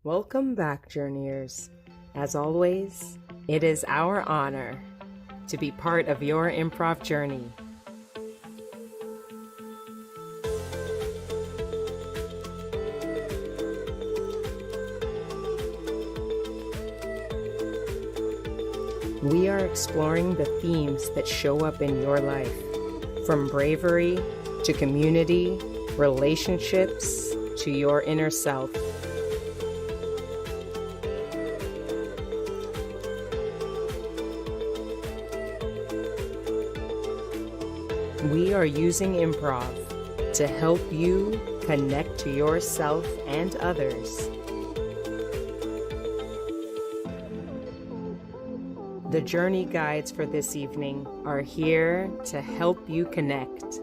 Welcome back, Journeyers. As always, it is our honor to be part of your improv journey. We are exploring the themes that show up in your life, from bravery to community, relationships to your inner self. We are using improv to help you connect to yourself and others. The journey guides for this evening are here to help you connect.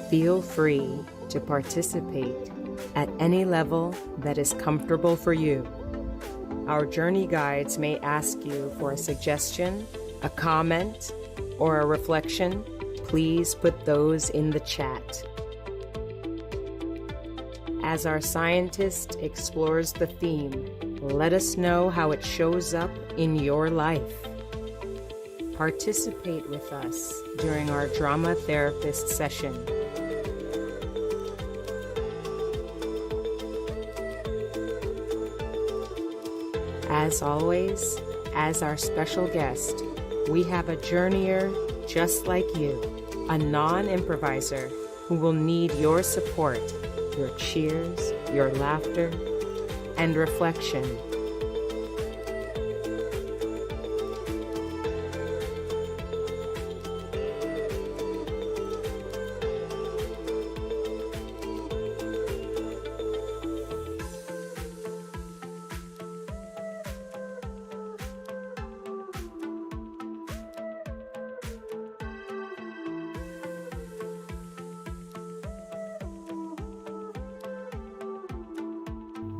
Feel free to participate at any level that is comfortable for you. Our journey guides may ask you for a suggestion, a comment, or a reflection. Please put those in the chat. As our scientist explores the theme, let us know how it shows up in your life. Participate with us during our drama therapist session. As always, as our special guest, we have a journeyer just like you, a non-improviser who will need your support, your cheers, your laughter, and reflection.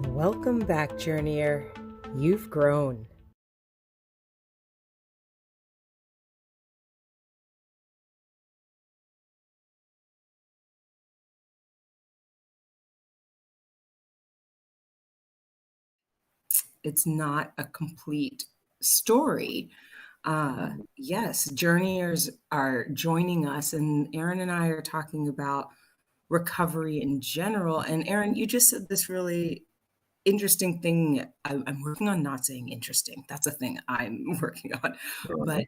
Welcome back, Journeyer. You've grown. It's not a complete story. Yes, Journeyers are joining us, and Aaron and I are talking about recovery in general. And Aaron, you just said this really interesting thing. I'm working on not saying interesting. That's a thing I'm working on. But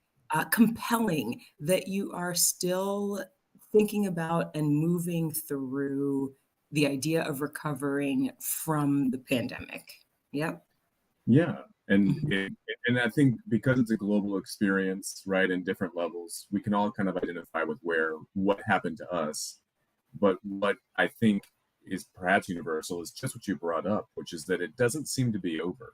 compelling that you are still thinking about and moving through the idea of recovering from the pandemic. Yep. Yeah. And I think because it's a global experience, right, in different levels, we can all kind of identify with what happened to us. But what I think is perhaps universal is just what you brought up, which is that it doesn't seem to be over.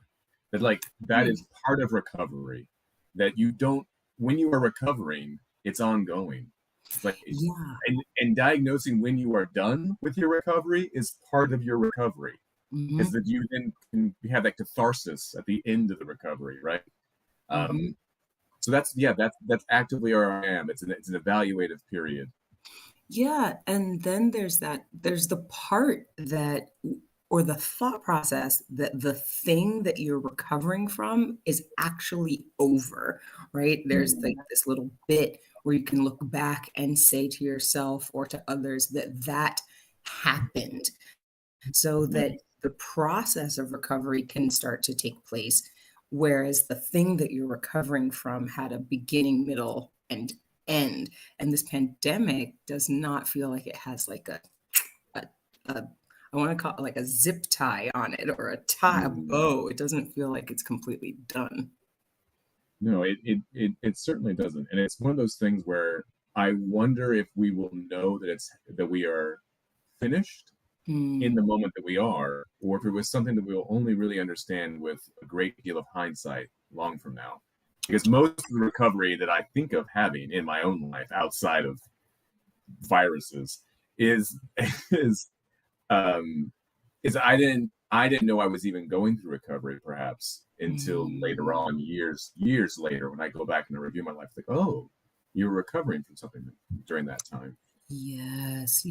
That is part of recovery. That you don't, when you are recovering, it's ongoing. It's like, Yeah. and diagnosing when you are done with your recovery is part of your recovery. Is that you then can have that catharsis at the end of the recovery, right? So that's actively where I am. It's an evaluative period. Yeah, and then there's the part that, or the thought process that the thing that you're recovering from is actually over, right? There's like this little bit where you can look back and say to yourself or to others that happened, so that the process of recovery can start to take place. Whereas the thing that you're recovering from had a beginning, middle, and end. And this pandemic does not feel like it has like a I want to call it like a zip tie on it, or a tie, a bow. It doesn't feel like it's completely done. No, it certainly doesn't. And it's one of those things where I wonder if we will know that we are finished in the moment that we are, or if it was something that we'll only really understand with a great deal of hindsight long from now. Because most of the recovery that I think of having in my own life outside of viruses is I didn't know I was even going through recovery perhaps until later on, years later, when I go back and review my life, like, oh, you're recovering from something during that time. Yes.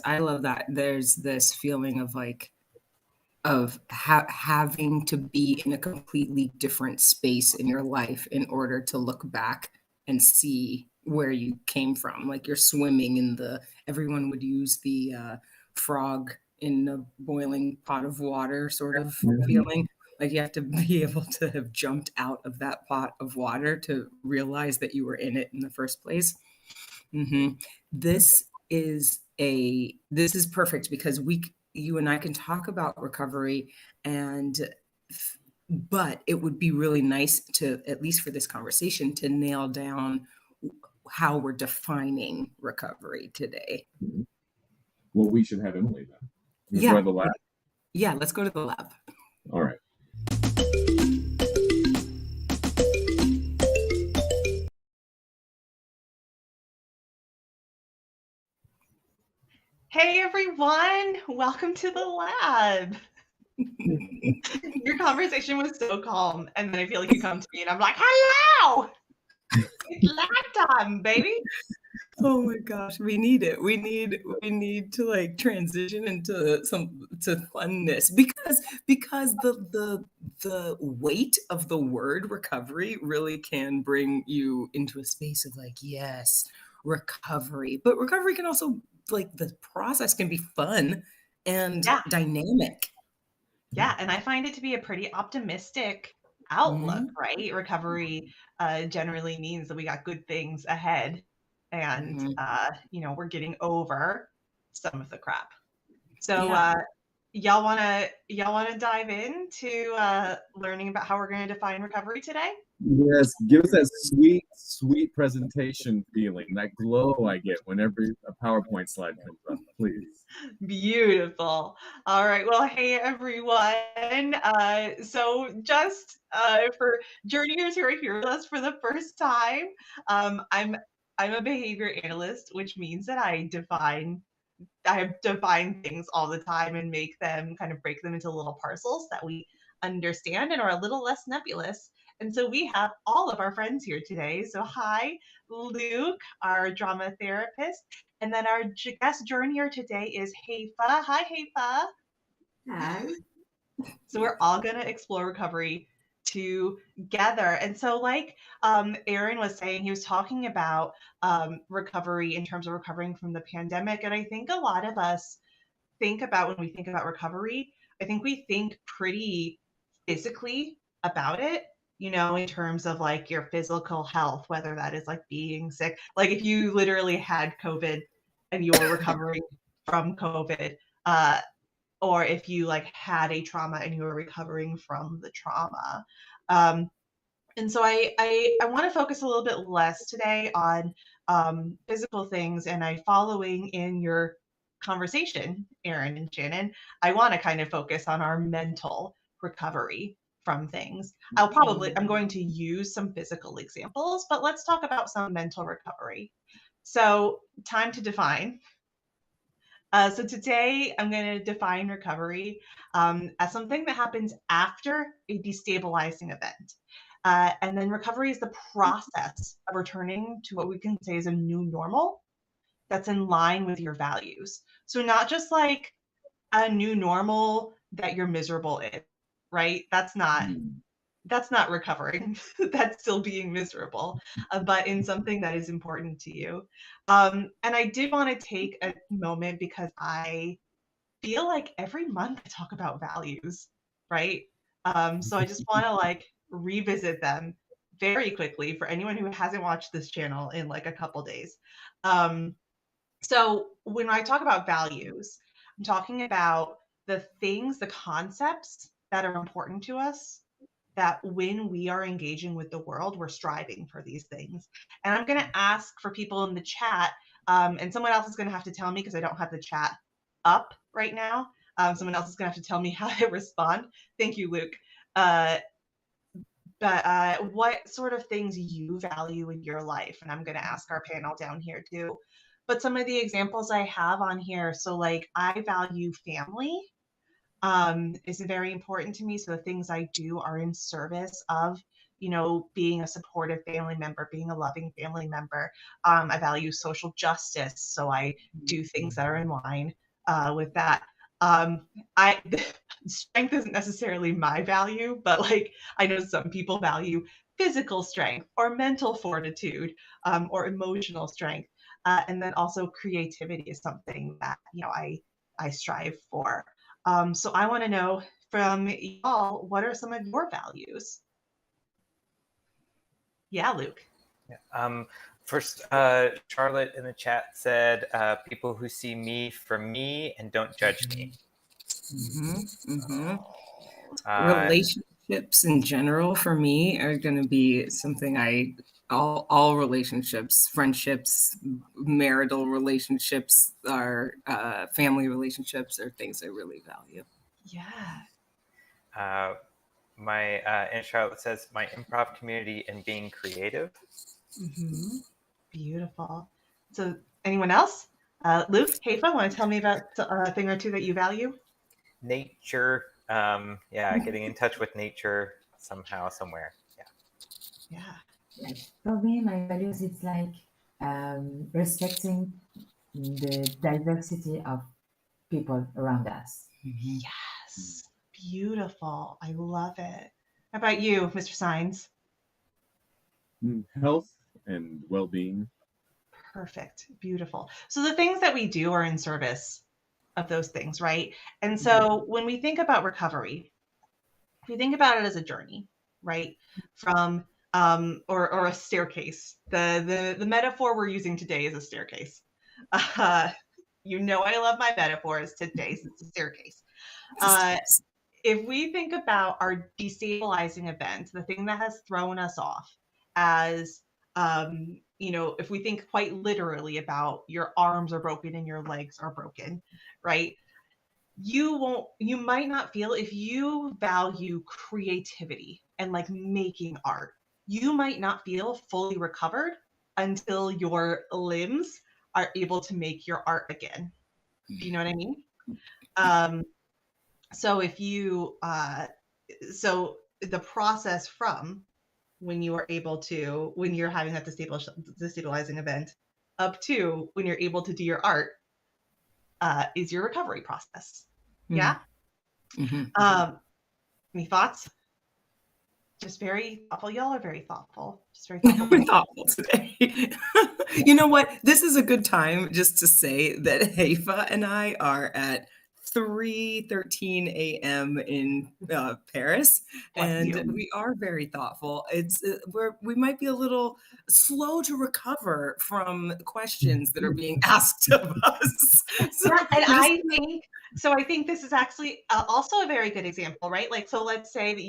I love that. There's this feeling of like of having to be in a completely different space in your life in order to look back and see where you came from. Like you're swimming in everyone would use the frog in a boiling pot of water sort of feeling. Like you have to be able to have jumped out of that pot of water to realize that you were in it in the first place. Mm-hmm. This is perfect because you and I can talk about recovery but it would be really nice to, at least for this conversation, to nail down how we're defining recovery today. Well, we should have Emily then. Yeah. Go to the lab. Yeah, let's go to the lab. All right. Hey everyone, welcome to the lab. Your conversation was so calm, and then I feel like you come to me and I'm like, hello! It's lab time, baby. Oh my gosh, we need it. We need to like transition into to funness because the weight of the word recovery really can bring you into a space of like, yes, recovery. But recovery can also, like, the process can be fun and dynamic. Yeah, and I find it to be a pretty optimistic outlook, right? Recovery generally means that we got good things ahead, and we're getting over some of the crap. So y'all wanna dive into learning about how we're going to define recovery today? Yes, give us that sweet, sweet presentation feeling, that glow I get whenever a PowerPoint slide comes up, please. Beautiful. All right. Well, hey everyone. So just for journeyers who are here with us for the first time, I'm a behavior analyst, which means that I define things all the time and make them kind of break them into little parcels that we understand and are a little less nebulous. And so we have all of our friends here today. So hi, Luke, our drama therapist. And then our guest journeyer today is Heyfa. Hi, Heyfa. Hi. So we're all going to explore recovery together. And so like Aaron was saying, he was talking about recovery in terms of recovering from the pandemic. And I think a lot of us think about when we think about recovery, I think we think pretty physically about it, in terms of like your physical health, whether that is like being sick. Like if you literally had COVID and you're recovering from COVID, or if you like had a trauma and you were recovering from the trauma. And so I want to focus a little bit less today on physical things, and following in your conversation, Aaron and Shannon, I want to kind of focus on our mental recovery from things. I'm going to use some physical examples, but let's talk about some mental recovery. So time to define. So today I'm going to define recovery as something that happens after a destabilizing event. And then recovery is the process of returning to what we can say is a new normal that's in line with your values. So not just like a new normal that you're miserable in, right? That's not recovering. That's still being miserable, but in something that is important to you. And I did want to take a moment because I feel like every month I talk about values, right? So I just want to like revisit them very quickly for anyone who hasn't watched this channel in like a couple days. So when I talk about values, I'm talking about the things, the concepts that are important to us, that when we are engaging with the world, we're striving for these things. And I'm going to ask for people in the chat, and someone else is going to have to tell me because I don't have the chat up right now. Someone else is going to have to tell me how to respond. Thank you, Luke. But what sort of things you value in your life? And I'm going to ask our panel down here too. But some of the examples I have on here, so like I value family, is very important to me. So the things I do are in service of, being a supportive family member, being a loving family member. I value social justice, so I do things that are in line with that. I strength isn't necessarily my value, but like I know some people value physical strength or mental fortitude, or emotional strength. And then also creativity is something that, I strive for. So I want to know from y'all, what are some of your values? Yeah, Luke. Yeah. First, Charlotte in the chat said, people who see me for me and don't judge me. Relationships in general for me are going to be something all relationships, friendships, marital relationships, our family relationships are things I really value. Yeah. And Charlotte says, my improv community and being creative. Beautiful. So anyone else? Luke, Heyfa, want to tell me about a thing or two that you value? Nature. Getting in touch with nature somehow, somewhere. Yeah. For me, my values, it's like respecting the diversity of people around us. Yes. Beautiful. I love it. How about you, Mr. Sines? Health and well-being. Perfect. Beautiful. So the things that we do are in service of those things, right? And so when we think about recovery, if we think about it as a journey, right? From or a staircase. The metaphor we're using today is a staircase. I love my metaphors. Today's it's a staircase. If we think about our destabilizing event, the thing that has thrown us off, as if we think quite literally about your arms are broken and your legs are broken, right? You might not feel, if you value creativity and like making art, you might not feel fully recovered until your limbs are able to make your art again. Do you know what I mean? So if you, so the process from when you are able to, when you're having that destabilizing event, up to when you're able to do your art, is your recovery process. Yeah. Any thoughts? Just very thoughtful. Y'all are very thoughtful. Just very thoughtful. We're thoughtful today. You know what? This is a good time just to say that Heyfa and I are at 3:13 a.m. in Paris, and we are very thoughtful. It's we might be a little slow to recover from questions that are being asked of us. I think this is actually also a very good example, right? Like, so let's say that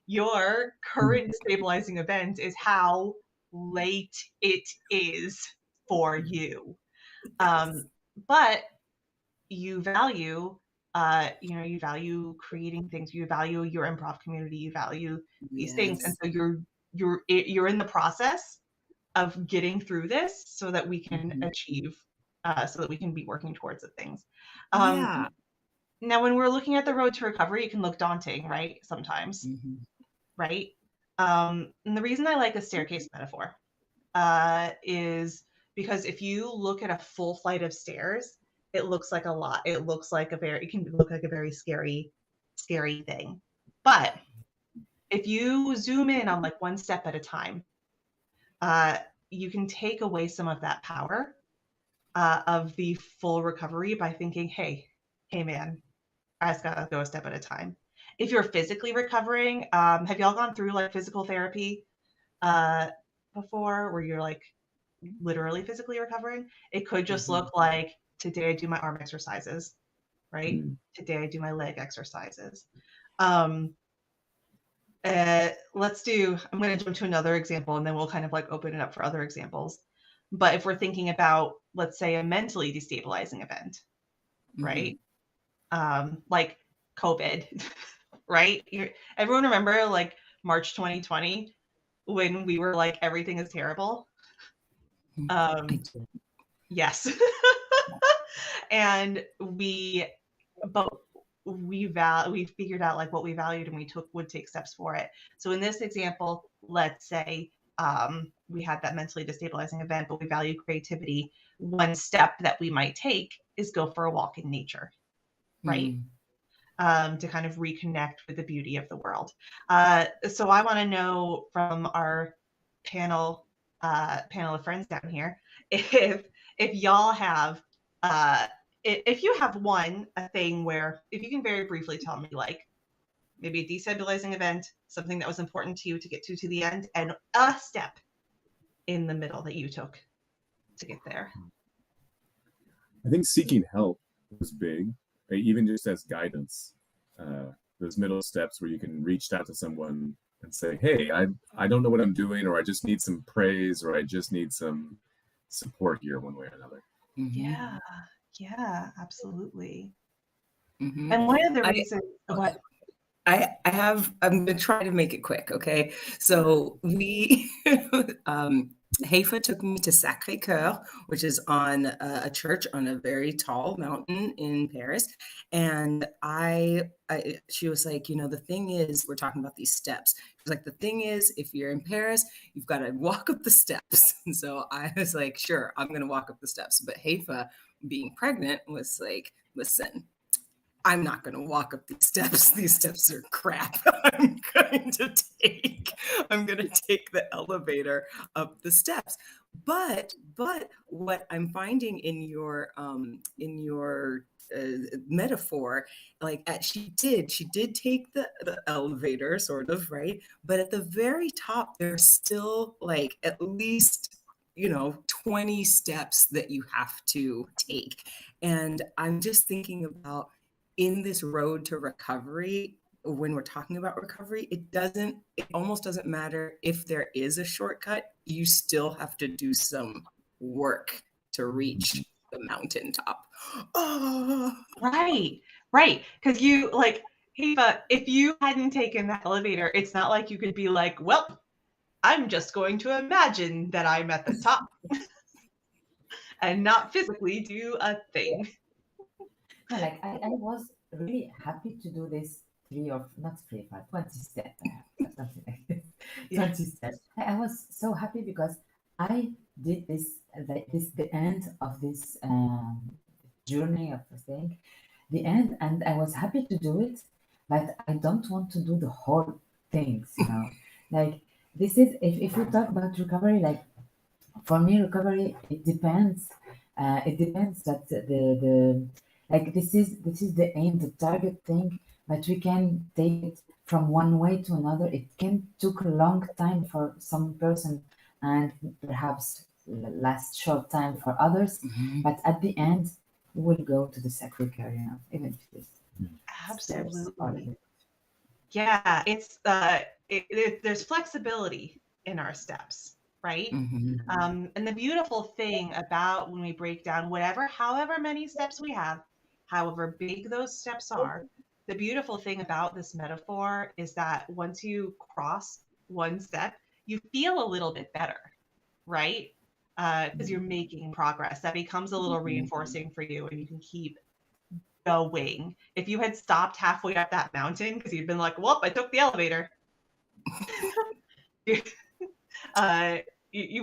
your current stabilizing event is how late it is for you, but you value you value creating things, you value your improv community, you value these things, and so you're in the process of getting through this so that we can achieve so that we can be working towards the things. Now when we're looking at the road to recovery, it can look daunting, right? Sometimes, right? And the reason I like a staircase metaphor is because if you look at a full flight of stairs, it looks like a lot. It can look like a very scary thing. But if you zoom in on like one step at a time, you can take away some of that power of the full recovery by thinking, hey man, I just gotta go a step at a time. If you're physically recovering, have y'all gone through like physical therapy before, where you're like literally physically recovering? It could just look like, today I do my arm exercises, right? Today I do my leg exercises. I'm going to jump to another example, and then we'll kind of like open it up for other examples. But if we're thinking about, let's say, a mentally destabilizing event, right? Like COVID, right? Everyone remember like March 2020 when we were like, everything is terrible? Yes. And we figured out like what we valued, and we would take steps for it. So in this example, let's say we had that mentally destabilizing event, but we value creativity. One step that we might take is go for a walk in nature, right? to kind of reconnect with the beauty of the world. So I want to know from our panel of friends down here, if y'all have if you have a thing where, if you can very briefly tell me, like maybe a destabilizing event, something that was important to you to get to the end, and a step in the middle that you took to get there. I think seeking help was big, right? Even just as guidance. Those middle steps where you can reach out to someone and say, hey, I don't know what I'm doing, or I just need some praise, or I just need some support here one way or another. Yeah, absolutely. Mm-hmm. And one of the reasons what I'm going to try to make it quick, okay? So Heyfa took me to Sacré-Cœur, which is on a church on a very tall mountain in Paris. And she was like, the thing is, we're talking about these steps. She was like, the thing is, if you're in Paris, you've got to walk up the steps. And so I was like, sure, I'm going to walk up the steps. But Heyfa, being pregnant, was like, listen, I'm not going to walk up these steps. These steps are crap. I'm going to take the elevator up the steps. But what I'm finding in your metaphor, like she did take the elevator, sort of, right? But at the very top, there's still like at least 20 steps that you have to take. And I'm just thinking about, in this road to recovery, when we're talking about recovery, it almost doesn't matter if there is a shortcut. You still have to do some work to reach the mountaintop. Oh. Right. Because you, like, Heyfa, if you hadn't taken that elevator, it's not like you could be like, well, I'm just going to imagine that I'm at the top and not physically do a thing. Yeah, like I was really happy to do this 20 steps, something like this. 20 steps. I was so happy because I did this, the end of this journey of the thing, the end, and I was happy to do it, but I don't want to do the whole things, like this is, if we talk about recovery, like for me, recovery, it depends that the like this is the aim, the target thing, but we can take it from one way to another. It can took a long time for some person and perhaps last short time for others, but at the end we'll go to the Sacré-Cœur, even if it is absolutely. Yeah, it's there's flexibility in our steps, right? And the beautiful thing about when we break down however many steps we have, however big those steps are, the beautiful thing about this metaphor is that once you cross one step, you feel a little bit better, right? Because you're making progress. That becomes a little reinforcing for you, and you can keep going. If you had stopped halfway up that mountain because you'd been like, well, I took the elevator, you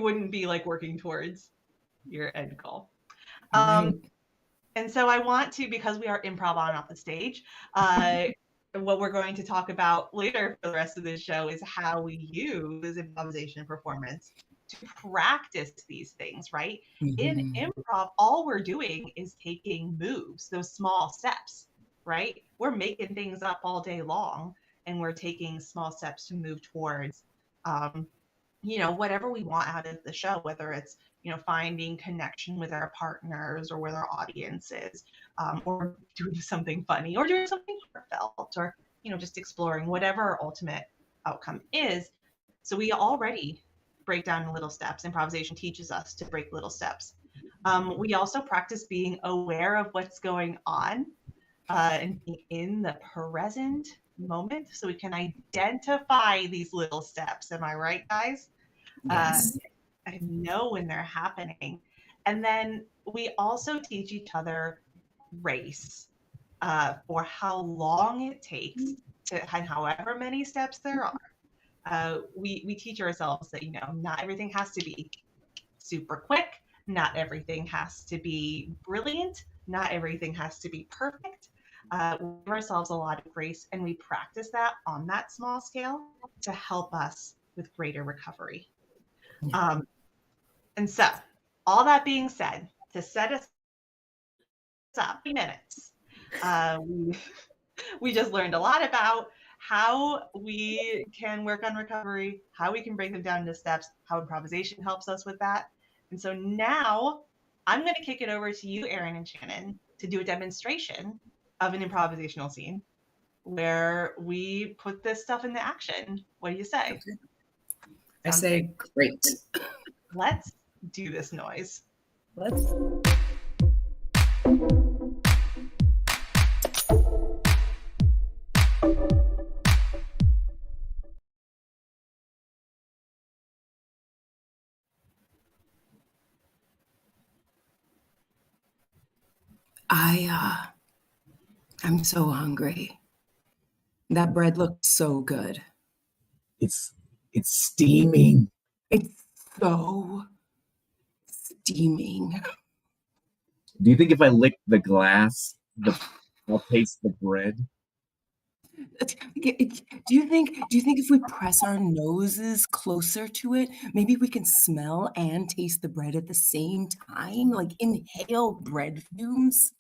wouldn't be like working towards your end goal. And so I want to, because we are improv on off the stage, what we're going to talk about later for the rest of this show is how we use improvisation and performance to practice these things, right? In improv, all we're doing is taking moves, those small steps, right? We're making things up all day long, and we're taking small steps to move towards, whatever we want out of the show, whether it's, finding connection with our partners or with our audiences, or doing something funny or doing something heartfelt, or, just exploring whatever our ultimate outcome is. So we already break down little steps. Improvisation teaches us to break little steps. We also practice being aware of what's going on and being in the present moment so we can identify these little steps. Am I right, guys? Yes. I know when they're happening. And then we also teach each other grace for how long it takes and however many steps there are. We teach ourselves that, not everything has to be super quick. Not everything has to be brilliant. Not everything has to be perfect. we give ourselves a lot of grace, and we practice that on that small scale to help us with greater recovery. And so, all that being said, to set us up 3 minutes, we just learned a lot about how we can work on recovery, how we can break them down into steps, how improvisation helps us with that. And so now I'm going to kick it over to you, Erin and Shannon, to do a demonstration of an improvisational scene where we put this stuff into action. What do you say? I say great. Let's do this noise. Let's. I'm so hungry. That bread looked so good. It's steaming. It's so steaming. Do you think if I lick the glass, I'll taste the bread? Do you think if we press our noses closer to it, maybe we can smell and taste the bread at the same time? Like inhale bread fumes?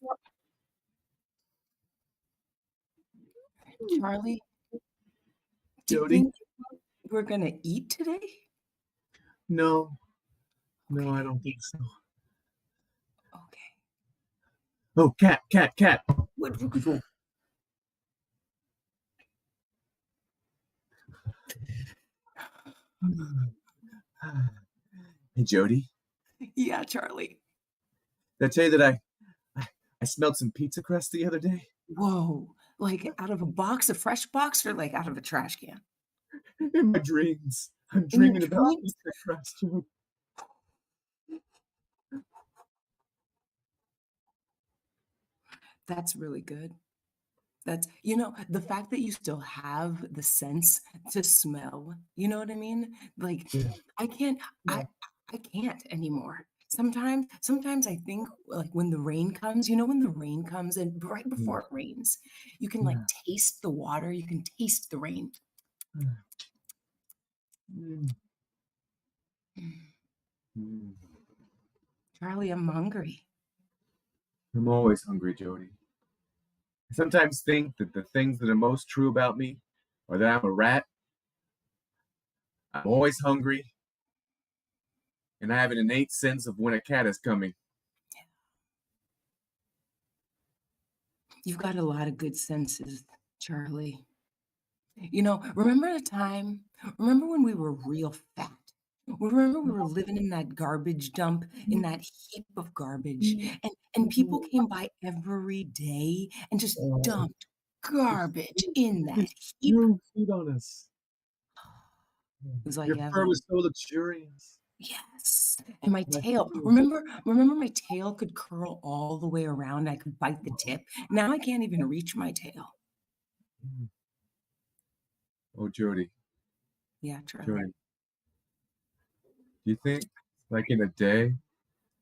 Charlie, do you Jody? think we're gonna eat today? No, I don't think so. Okay. Oh, cat. What? Hey, Jody. Yeah, Charlie. Did I tell you that I smelled some pizza crust the other day? Whoa. Like out of a box, a fresh box, or like out of a trash can? In my dreams. I'm In your dreaming about dreams? pizza crust, Jody. That's really good. That's, the fact that you still have the sense to smell, you know what I mean? Like, Yeah. I can't, Yeah. I can't anymore. Sometimes I think like when the rain comes, when the rain comes and right before it rains, you can like taste the water, you can taste the rain. Charlie, I'm hungry. I'm always hungry, Jody. I sometimes think that the things that are most true about me are that I'm a rat, I'm always hungry, and I have an innate sense of when a cat is coming. You've got a lot of good senses, Charlie. Remember when we were real fat? Remember we were living in that garbage dump, in that heap of garbage, and people came by every day and just dumped garbage in that heap. Threw food on us. It was like Your fur heaven. was so luxurious. Yes. And my tail, remember my tail could curl all the way around. I could bite the tip. Now I can't even reach my tail. Oh, Jody. Yeah, Charlie. Jody. Do you think, like in a day,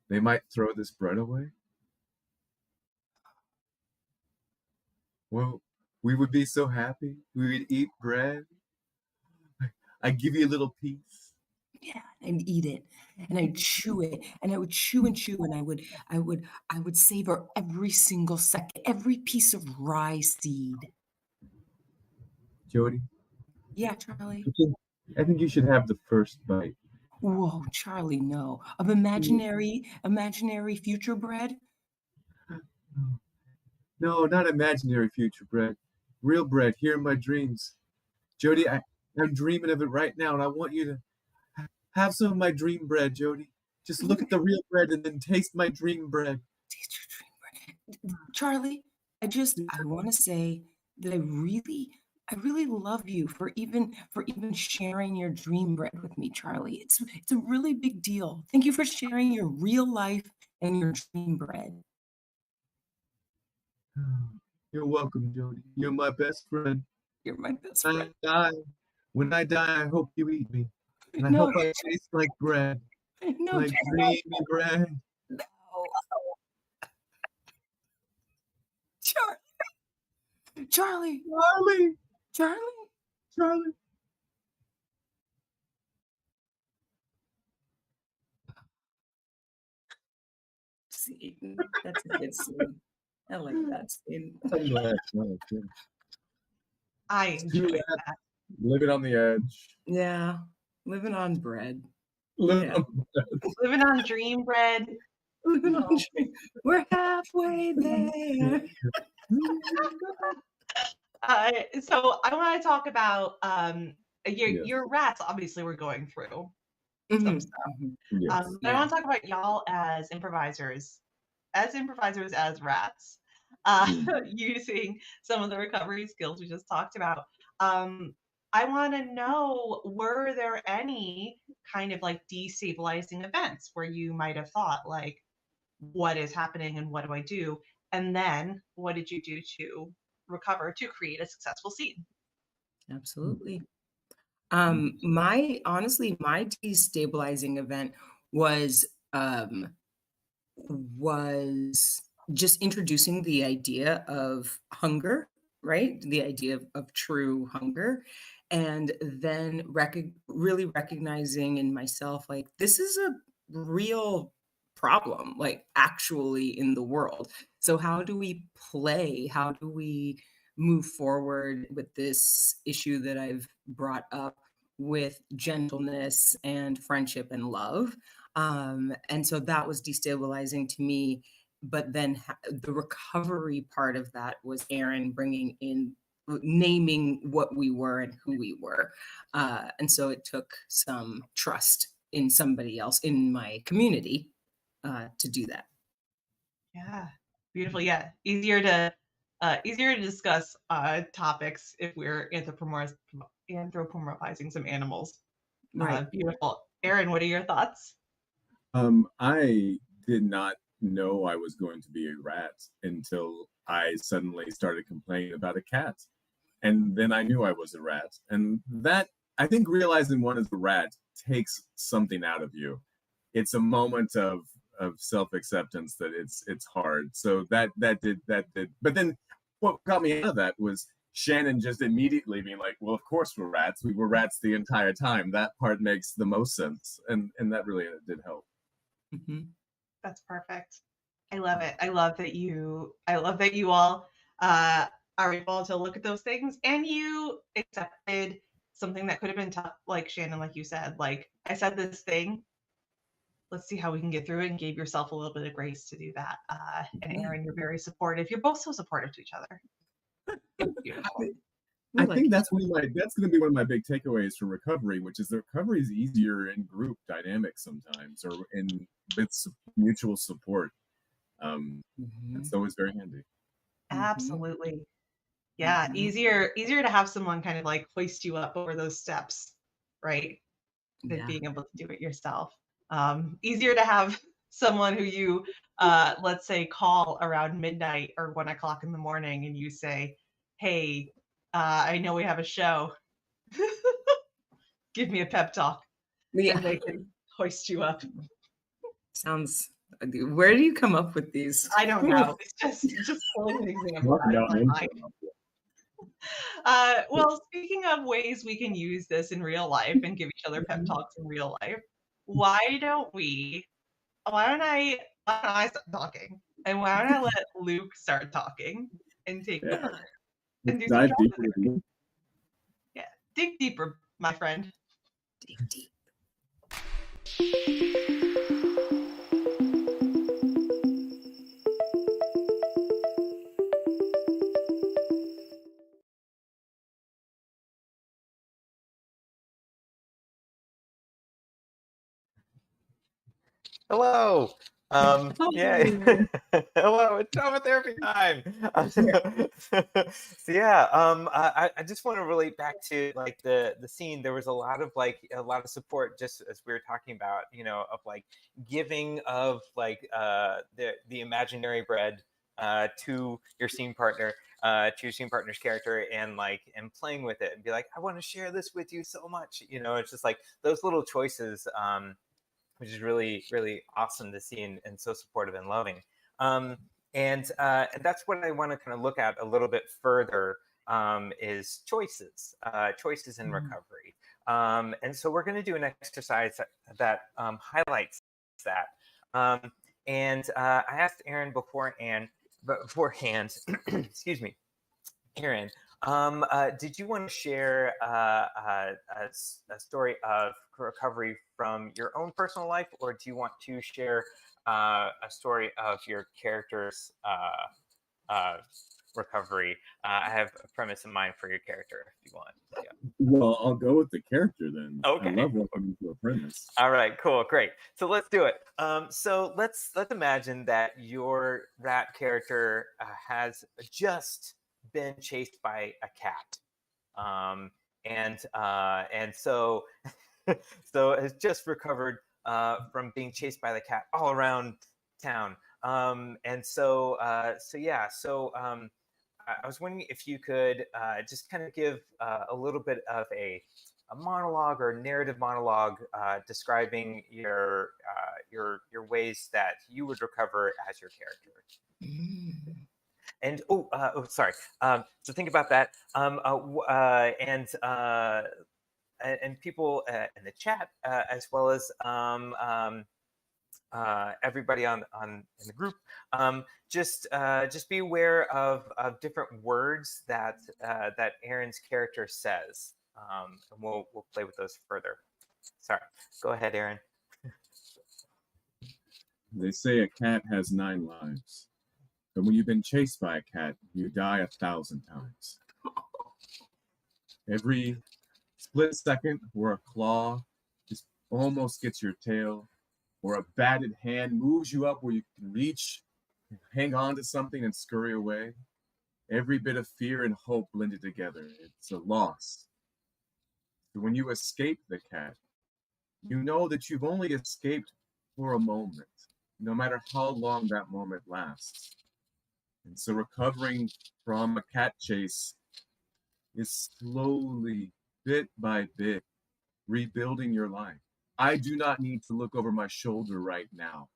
they might throw this bread away? Well, we would be so happy. We would eat bread. I'd give you a little piece. Yeah, and eat it, and I'd chew it, and I would chew and chew, and I would savor every single second, every piece of rye seed. Jody? Yeah, Charlie. I think you should have the first bite. Whoa, Charlie, no. Of imaginary future bread? No, not imaginary future bread. Real bread here in my dreams. Jody, I'm dreaming of it right now, and I want you to have some of my dream bread, Jody. Just look at the real bread and then taste my dream bread. Taste your dream bread. Charlie, I want to say that I really love you for even sharing your dream bread with me, Charlie. It's a really big deal. Thank you for sharing your real life and your dream bread. You're welcome, Jody. You're my best friend. You're my best friend. When I die, I hope you eat me. And I No. hope I taste like bread. No, Like dreamy bread. no. Charlie. Charlie, Charlie, Charlie. Charlie. Scene. That's a good scene. I like that scene. I'm glad. No, it's good. I Two enjoyed rats that. living on the edge. Yeah, living on bread. Living Yeah. on Living on dream bread. Living on dream. We're halfway there. So I want to talk about Yes. your rats. Obviously, we're going through some Mhm, stuff. mhm. Yes. But I want to talk about y'all as improvisers, as rats, using some of the recovery skills we just talked about. I want to know, were there any kind of like destabilizing events where you might have thought like, what is happening and what do I do? And then what did you do to recover to create a successful scene? Absolutely. Mhm. My destabilizing event was was just introducing the idea of hunger, right? The idea of true hunger. And then really recognizing in myself, like, this is a real problem, like, actually in the world. So, how do we play? How do we move forward with this issue that I've brought up with gentleness and friendship and love? And so that was destabilizing to me. But then the recovery part of that was Aaron bringing in, naming what we were and who we were. And so it took some trust in somebody else in my community to do that. Yeah, beautiful. Yeah, easier to discuss topics if we're anthropomorphizing some animals. Right. Beautiful. Aaron, what are your thoughts? I did not know I was going to be a rat until I suddenly started complaining about a cat. And then I knew I was a rat. And that, I think realizing one is a rat takes something out of you. It's a moment of self-acceptance that it's hard. So that did. But then what got me out of that was Shannon just immediately being like, well, of course we're rats. We were rats the entire time. That part makes the most sense. And that really did help. Mhm. That's perfect. I love it. I love that you all uh, are able to look at those things and you accepted something that could have been tough, like Shannon, like you said, like, I said this thing. Let's see how we can get through it, and gave yourself a little bit of grace to do that. And Yeah. Aaron, you're very supportive. You're both so supportive to each other. It's beautiful. We I like think each that's that's going to be one of my big takeaways from recovery, which is that recovery is easier in group dynamics sometimes, or in with mutual support. Mhm. That's always very handy. Mhm. Absolutely. Yeah, Mhm. easier to have someone kind of like hoist you up over those steps, right? Than Yeah. being able to do it yourself. Easier to have someone who you, let's say, call around midnight or 1 o'clock in the morning, and you say, "Hey, I know we have a show. Give me a pep talk," Yeah. and they can hoist you up. Sounds. Where do you come up with these? I don't know. It's just pulling an example out of my mind. Well, speaking of ways we can use this in real life and give each other pep talks in real life, why don't we? Why don't I start talking? And why don't I let Luke start talking and take Yeah, over and let's do some dive drama deeper. together? Yeah, dig deeper, my friend. Dig deep. Hello. Yeah. Hello. Hello, it's drama therapy time. So yeah, I just want to relate back to like the scene. There was a lot of support, just as we were talking about, of like giving of like the imaginary bread to your scene partner, to your scene partner's character, and playing with it and be like, I want to share this with you so much. It's just like those little choices. Which is really, really awesome to see, and so supportive and loving. And that's what I want to kind of look at a little bit further, is choices, choices in recovery. And so we're going to do an exercise that highlights that. And I asked Aaron beforehand, excuse me, Aaron, did you want to share a story of recovery from your own personal life, or do you want to share a story of your character's recovery? I have a premise in mind for your character if you want. Yeah. Well, I'll go with the character then. Okay. I love walking into a premise. All right, cool, great. So let's do it. So let's imagine that your rat character has just been chased by a cat, and so so has just recovered from being chased by the cat all around town. And so yeah, so I was wondering if you could just kind of give a little bit of a monologue or narrative monologue describing your ways that you would recover as your character. And sorry. So think about that. And people in the chat, as well as everybody on in the group, just be aware of different words that that Aaron's character says, and we'll play with those further. Sorry, go ahead, Aaron. They say a cat has 9 lives, but when you've been chased by a cat, you die 1,000 times. Every split second where a claw just almost gets your tail, or a batted hand moves you up where you can reach, hang on to something and scurry away. Every bit of fear and hope blended together. It's a loss. But when you escape the cat, you know that you've only escaped for a moment, no matter how long that moment lasts. And so recovering from a cat chase is slowly, bit by bit, rebuilding your life. I do not need to look over my shoulder right now.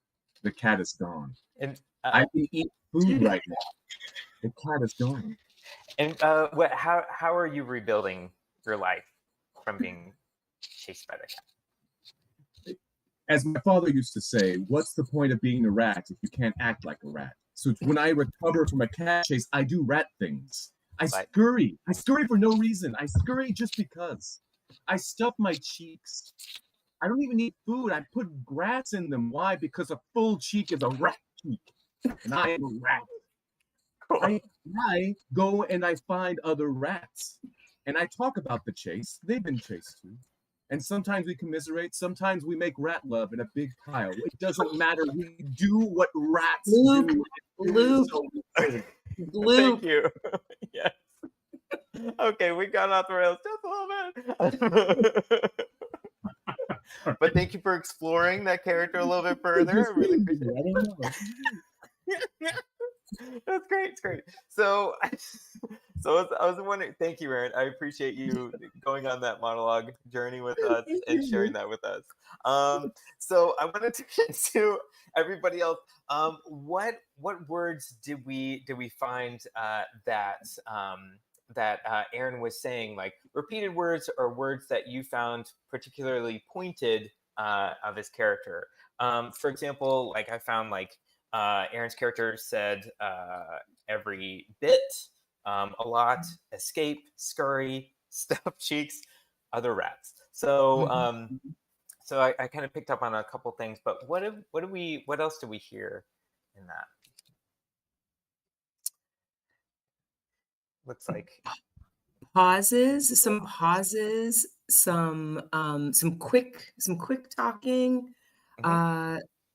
The cat is gone. And I can eat food right now. The cat is gone. And how are you rebuilding your life from being chased by the cat? As my father used to say, what's the point of being a rat if you can't act like a rat? So when I recover from a cat chase, I do rat things. I scurry. I scurry for no reason. I scurry just because. I stuff my cheeks. I don't even eat food. I put grass in them. Why? Because a full cheek is a rat cheek. And I am a rat. Cool. I go and I find other rats. And I talk about the chase. They've been chased too. And sometimes we commiserate. Sometimes we make rat love in a big pile. It doesn't matter. We do what rats do. Luke. Thank you. Yes. Okay, we got off the rails just a little bit. But thank you for exploring that character a little bit further. I really appreciate it. I don't know. That's great. It's great. So I was wondering. Thank you, Aaron. I appreciate you going on that monologue journey with us and sharing that with us. So I wanted to get to everybody else. What words did we find that Aaron was saying, like repeated words or words that you found particularly pointed of his character? For example, like I found like Aaron's character said every bit, a lot, escape, scurry, stuffed cheeks, other rats. So so I kind of picked up on a couple things, but what else do we hear in that? Looks like pauses, some quick talking,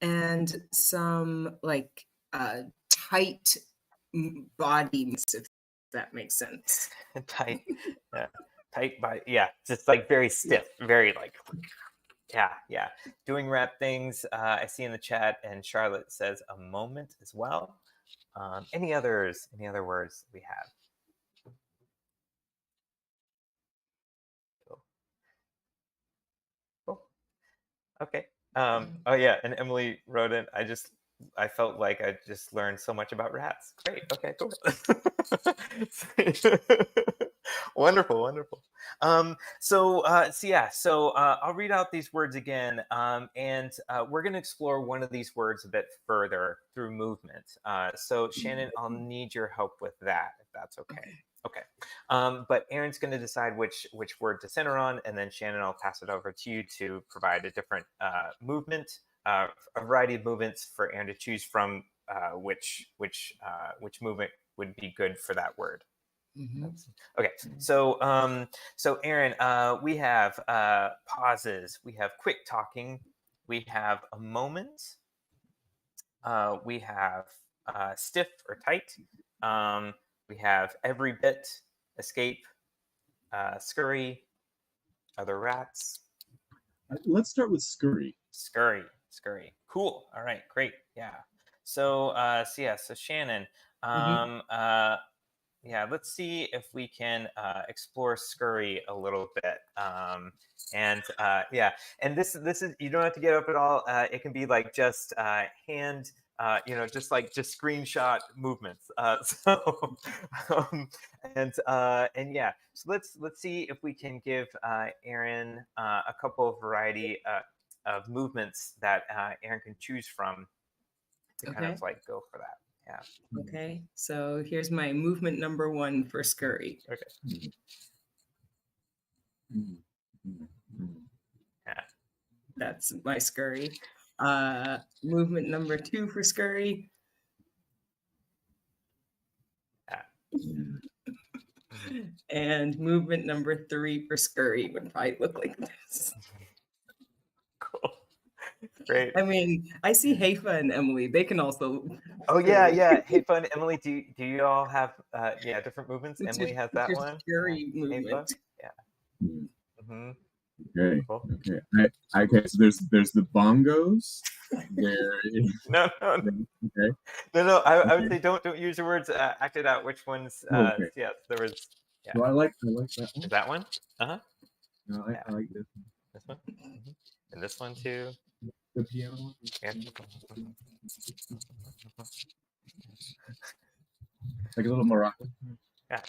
and some like tight body moves, if that makes sense. tight, yeah, tight body, yeah, just like very stiff, very like, yeah. Doing rap things. I see in the chat, and Charlotte says a moment as well. Any other words we have? Cool. Okay. Oh yeah, and Emily wrote in. I just I felt like I just learned so much about rats. Great. Okay, cool. Wonderful, wonderful. I'll read out these words again, and we're going to explore one of these words a bit further through movement. So Shannon, I'll need your help with that, if that's okay. Okay. But Aaron's going to decide which word to center on, and then Shannon, I'll pass it over to you to provide a different movement, a variety of movements for Aaron to choose from, which movement would be good for that word. Okay, so Aaron, we have pauses, we have quick talking, we have a moment, we have stiff or tight, we have every bit, escape, scurry, other rats. Let's start with scurry. Scurry. Cool. All right, great. Yeah. So Shannon, let's see if we can explore scurry a little bit. And this is, you don't have to get up at all. It can be like just hand, just screenshot movements. So let's see if we can give Aaron a couple of variety of movements that Aaron can choose from to kind of like go for that. Yeah. Okay, so here's my movement number 1 for scurry. Okay. Yeah. That's my scurry. Movement number 2 for scurry. And movement number 3 for scurry would probably look like this. Cool. Great. I mean, I see Heyfa and Emily. They can also. Oh yeah. Heyfa and Emily, do you all have different movements? It's Emily has that one. Scurry movement. Heyfa? Yeah. Mm-hmm. Okay. Cool. Okay. So there's the bongos. There. No. Okay. No. I would say don't use your words. Act it out. Which ones? Okay. Yeah. There was. Yeah. Well, I like that one. Is that one? No, I like this one. This one. Mm-hmm. And this one too. The piano one. Yeah. Like a little Moroccan. Yeah.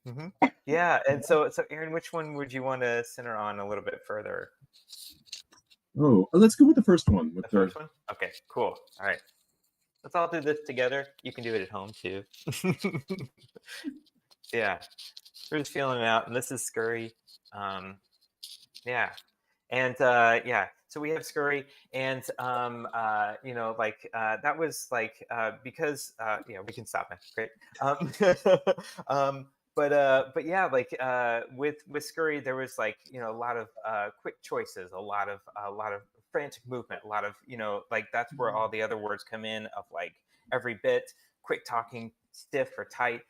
Mm-hmm. Yeah, and so Aaron, which one would you want to center on a little bit further? Oh, let's go with the first one. The first one? Okay, cool. All right. Let's all do this together. You can do it at home too. Yeah. We're just feeling it out. And this is scurry. Yeah. And so we have scurry, and that was like because we can stop now. Great. But yeah, like with scurry, there was like a lot of quick choices, a lot of frantic movement, a lot of like that's where all the other words come in of like every bit, quick talking, stiff or tight,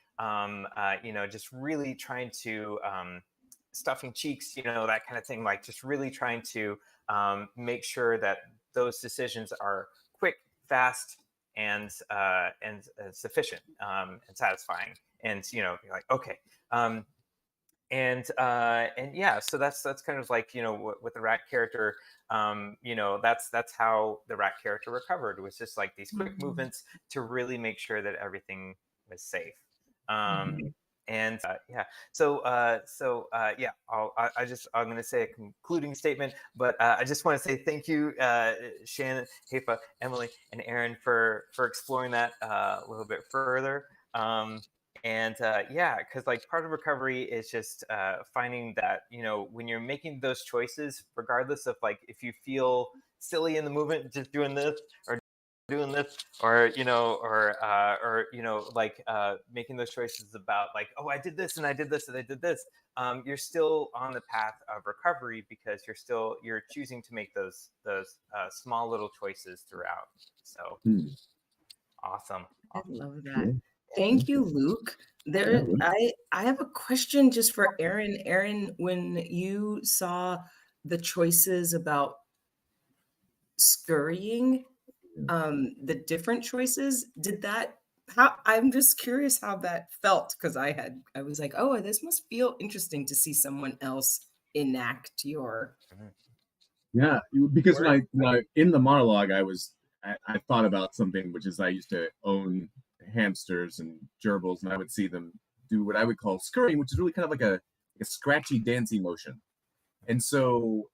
just really trying to stuffing cheeks, that kind of thing, like just really trying to make sure that those decisions are quick, fast, and sufficient and satisfying. And you're like, okay, so that's kind of like with the rat character, that's how the rat character recovered, was just like these quick movements to really make sure that everything was safe. And I'm going to say a concluding statement, but I just want to say thank you, Shannon, Heyfa, Emily, and Aaron for exploring that a little bit further. Because like part of recovery is just finding that when you're making those choices, regardless of like if you feel silly in the movement, just doing this or doing this, or making those choices about like, oh, I did this and I did this and I did this, you're still on the path of recovery because you're choosing to make those small little choices throughout. So awesome. I love that. Thank you, Luke. I have a question just for Aaron. Aaron, when you saw the choices about scurrying, the different choices, I'm just curious how that felt, because I was like, oh, this must feel interesting to see someone else enact your Yeah, because when I in the monologue, I thought about something, which is I used to own hamsters and gerbils, and I would see them do what I would call scurrying, which is really kind of like a scratchy, dancey motion. And so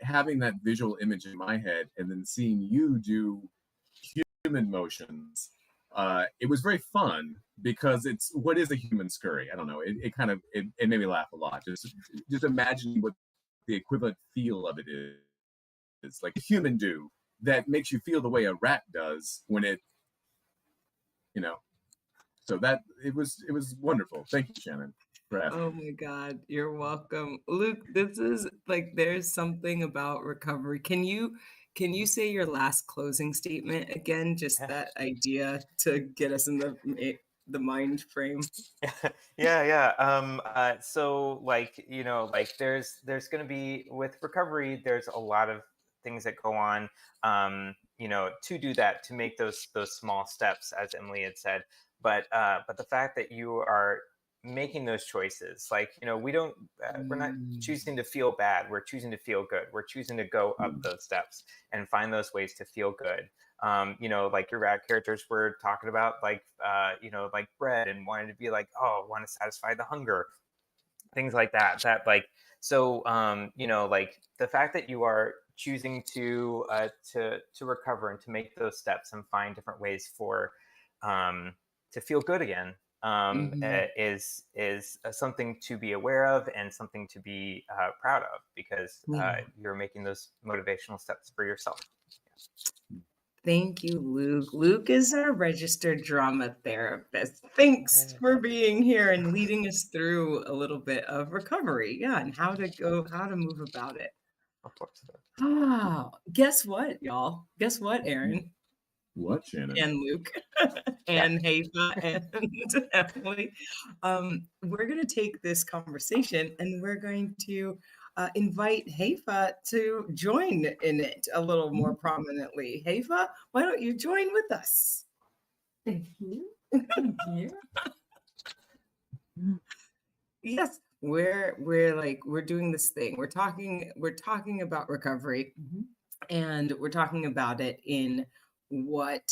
having that visual image in my head and then seeing you do human motions, it was very fun because it's what is a human scurry? I don't know. It made me laugh a lot. Just imagining what the equivalent feel of it is like a human do that makes you feel the way a rat does when it, you know. So that it was wonderful. Thank you, Shannon, for asking. Oh my God, you're welcome. Luke, this is like there's something about recovery. Can you say your last closing statement again? Just that idea to get us in the mind frame. So like, like there's going to be with recovery, there's a lot of things that go on, to do that, to make those small steps, as Emily had said. But the fact that you are making those choices, like, we're not choosing to feel bad. We're choosing to feel good. We're choosing to go up those steps and find those ways to feel good. Like your rat characters were talking about, like, like bread and wanting to be like, oh, I want to satisfy the hunger, things like that. Like the fact that you are choosing to recover and to make those steps and find different ways for to feel good again is something to be aware of and something to be proud of, because you're making those motivational steps for yourself. Thank you, Luke. Luke is our registered drama therapist. Thanks for being here and leading us through a little bit of recovery. Yeah, and how to move about it. Oh, guess what, y'all? Guess what, Aaron? What, Shannon? And Luke and Heyfa and Emily. We're going to take this conversation and we're going to invite Heyfa to join in it a little more prominently. Heyfa, why don't you join with us? Thank you. Thank you. Yes, we're doing this thing. We're talking about recovery, and we're talking about it in what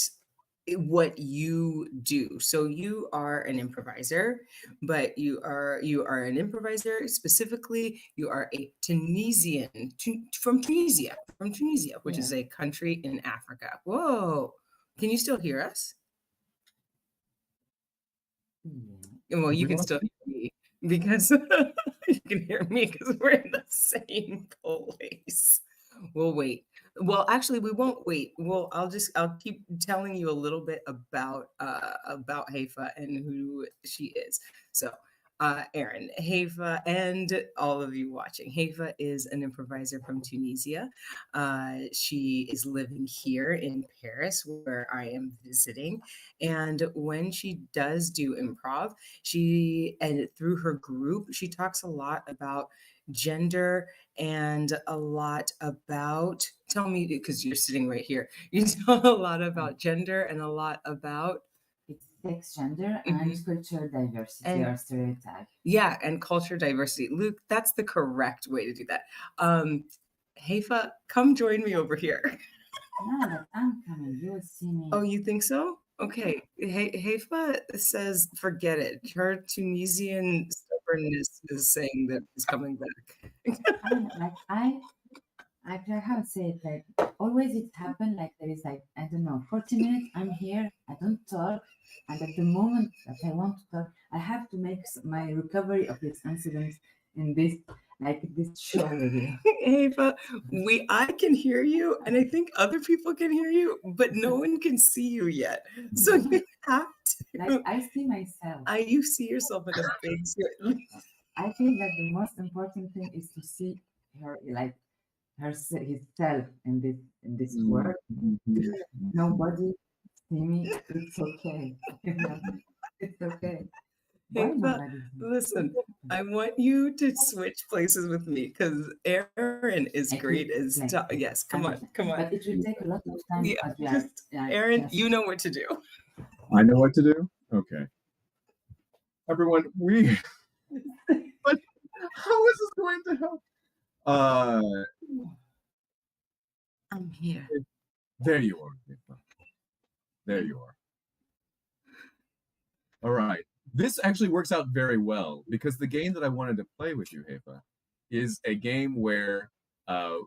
you do. So you are an improviser, but you are an improviser. Specifically, you are a Tunisian from Tunisia, which is a country in Africa. Whoa. Can you still hear us? Well, you can still hear me because you can hear me because we're in the same place. We'll wait. Well, actually, we won't wait. I'll keep telling you a little bit about Heyfa and who she is. So, Aaron, Heyfa, and all of you watching. Heyfa is an improviser from Tunisia. She is living here in Paris, where I am visiting. And when she does do improv, and through her group, she talks a lot about gender and a lot about, tell me, because you're sitting right here, you talk a lot about gender and a lot about sex, gender, and cultural diversity or stereotype. Yeah, and culture diversity. Luke, that's the correct way to do that. Heyfa, come join me over here. No, but I'm coming. You will see me. Oh, you think so? Okay. Heyfa says, forget it. Her Tunisian stubbornness is saying that he's coming back. I how to say it, like always it happened like there is like, I don't know, 40 minutes, I'm here, I don't talk, and at the moment that I want to talk, I have to make my recovery of this incident in this show with you. Heyfa, I can hear you, and I think other people can hear you, but no one can see you yet. So you have to. Like I see myself. You see yourself in a big. I think that the most important thing is to see her, like himself in this work. Nobody see me. It's okay. It's okay. Heyfa, listen, I want you to switch places with me because Aaron is great as yes, come on. But it will take a lot of time. Aaron, you know what to do. I know what to do? Okay. Everyone, but how is this going to help? I'm here. There you are, Heyfa. There you are. All right. This actually works out very well because the game that I wanted to play with you, Heyfa, is a game where uh,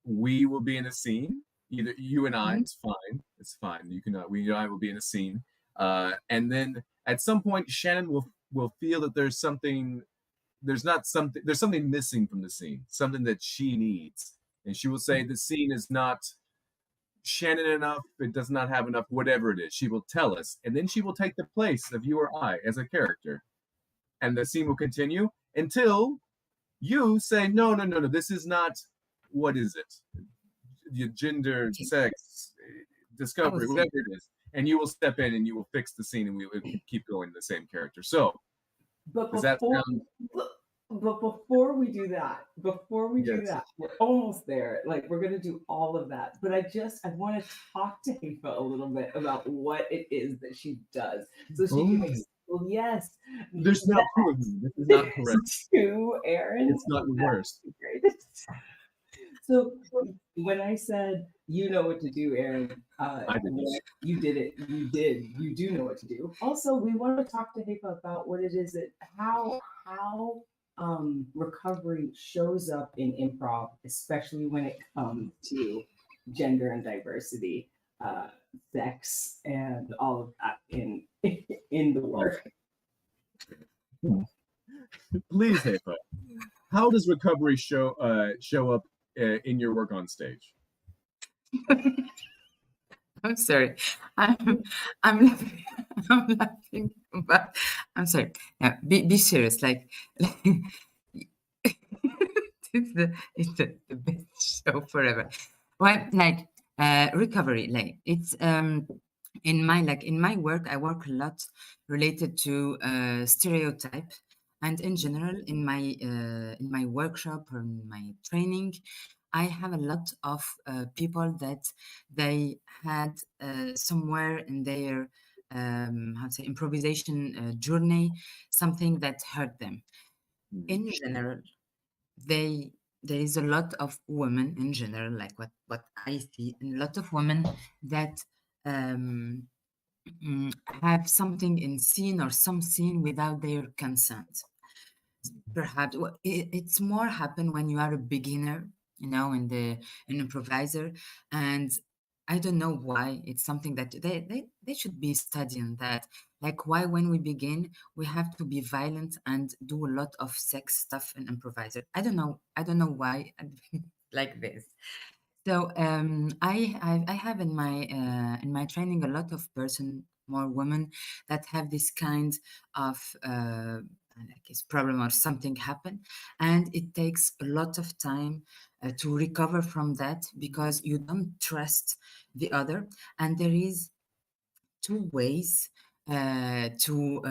we will be in a scene. Either you and I, Mhm. it's fine. It's fine. You can, we and I will be in a scene, and then at some point, Shannon will feel that there's something. There's not something. There's something missing from the scene. Something that she needs, and she will say the scene is not Shannon enough, it does not have enough, whatever it is. She will tell us, and then she will take the place of you or I as a character. And the scene will continue until you say, no, no, no, no, this is not, what is it? Your gender, Okay. sex, discovery, see. whatever it is. And you will step in and you will fix the scene and we will keep going the same character. So, But does that sound? before we do that, Yes. we're almost there. Like we're gonna do all of that. But I want to talk to Heyfa a little bit about what it is that she does. So she can well, yes. There's not two of me. This is not correct. Two, Aaron. It's not reversed. Great. So when I said you know what to do, Aaron, I did. you did it. You do know what to do. Also, we want to talk to Heyfa about what it is that how recovery shows up in improv, especially when it comes to gender and diversity, sex, and all of that in the work. Please, Heyfa, how does recovery show up in your work on stage? I'm sorry. I'm laughing. I'm laughing, but I'm sorry. Yeah, be serious. Like it's the best show forever. Well, like recovery, like it's in my work, I work a lot related to stereotype, and in general, in my workshop or in my training, I have a lot of people that they had somewhere in their how to say improvisation journey something that hurt them. In general, they there is a lot of women in general, like what I see, and a lot of women that um, have something in scene or some scene without their consent. Perhaps it's more happen when you are a beginner, an improviser, and I don't know why. It's something that they should be studying that. Like why when we begin we have to be violent and do a lot of sex stuff in improviser. I don't know. I don't know why like this. So I have in my training a lot of more women that have this kind of like this problem or something happen, and it takes a lot of time to recover from that because you don't trust the other, and there is two ways to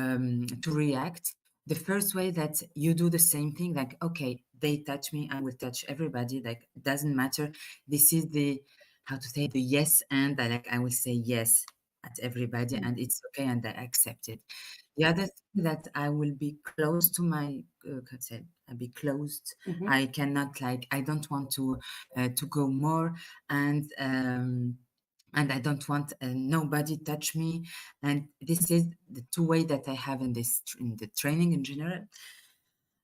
react. The first way that you do the same thing, like okay, they touch me, I will touch everybody. Like it doesn't matter. This is the how to say the yes, and I will say yes at everybody, and it's okay, and I accept it. The other thing that I will be close to my I'll be closed. I cannot I don't want to go more, and I don't want nobody touch me. And this is the two way that I have in the training in general.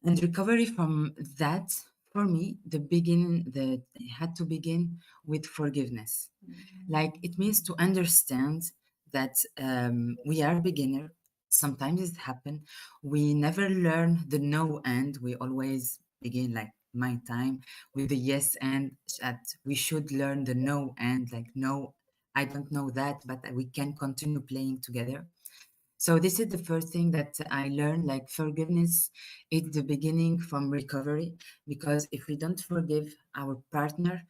And recovery from that, for me, the had to begin with forgiveness. Like it means to understand that we are beginner. Sometimes it happen. We never learn the no and we always begin like my time with the yes and that we should learn the no and like no, I don't know that, but we can continue playing together. So this is the first thing that I learned, like forgiveness is the beginning from recovery, because if we don't forgive our partner,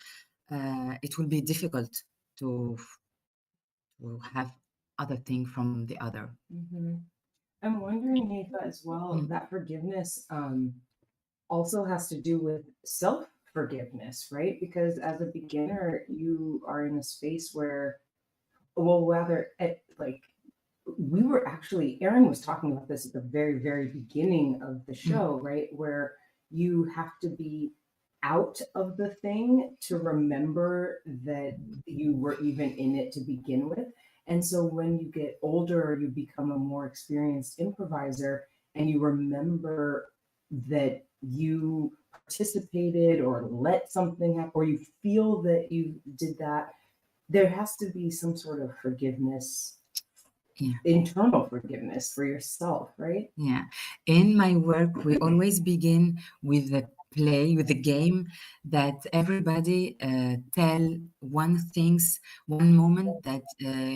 it will be difficult to have other thing from the other. I'm wondering, Heyfa, as well, that forgiveness also has to do with self forgiveness, right? Because as a beginner, you are in a space where, well, rather, like we were actually, Aaron was talking about this at the very, very beginning of the show, right? Where you have to be out of the thing to remember that you were even in it to begin with. And so when you get older, you become a more experienced improviser and you remember that you participated or let something happen, or you feel that you did that, there has to be some sort of forgiveness, internal forgiveness for yourself, right? Yeah. In my work, we always begin with the play, with the game that everybody tell one moment that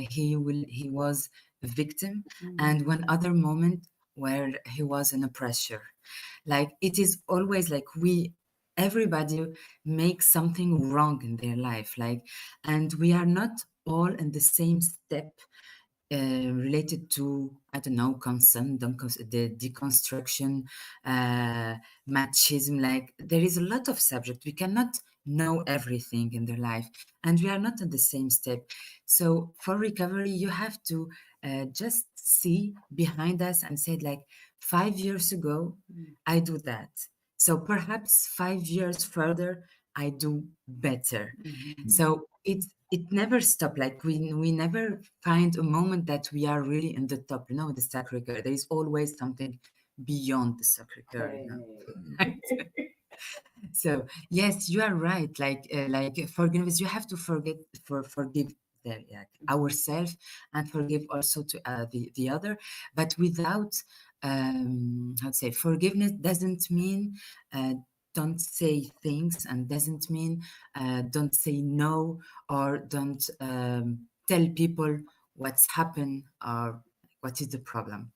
he was a victim, and one other moment where he was an oppressor. Like it is always like everybody makes something wrong in their life, like, and we are not all in the same step related to, I don't know, consent, the deconstruction, machism. Like there is a lot of subject. We cannot know everything in their life, and we are not at the same step. So for recovery, you have to just see behind us and say, like, 5 years ago, I do that. So perhaps 5 years further, I do better. So it never stops. Like we never find a moment that we are really in the top, the sacred girl. There is always something beyond the sacred girl. So yes, you are right. Like forgiveness, you have to forgive ourselves and forgive also to the other, but without how to say, forgiveness doesn't mean don't say things, and doesn't mean don't say no, or don't tell people what's happened or what is the problem.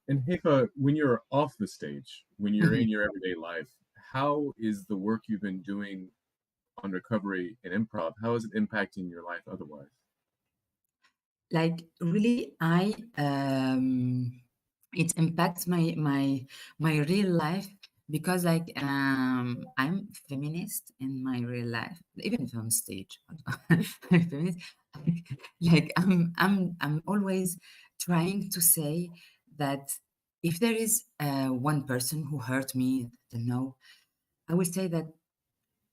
And Heyfa, when you're off the stage, when you're in your everyday life, how is the work you've been doing on recovery and improv, how is it impacting your life otherwise? Like really, it impacts my real life, because like I'm feminist in my real life, even if I'm on stage. I'm feminist. Like I'm always trying to say that if there is one person who hurt me, I don't know, I will say that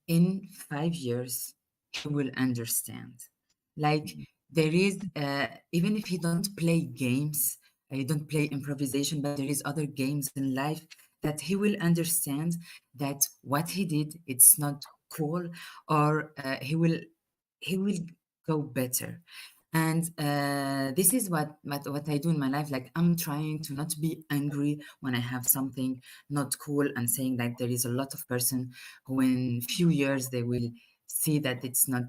in 5 years he will understand. Like there is even if he don't play games, he don't play improvisation, but there is other games in life, that he will understand that what he did, it's not cool, or he will go better. And this is what I do in my life. Like I'm trying to not be angry when I have something not cool, and saying that there is a lot of person who in few years they will see that it's not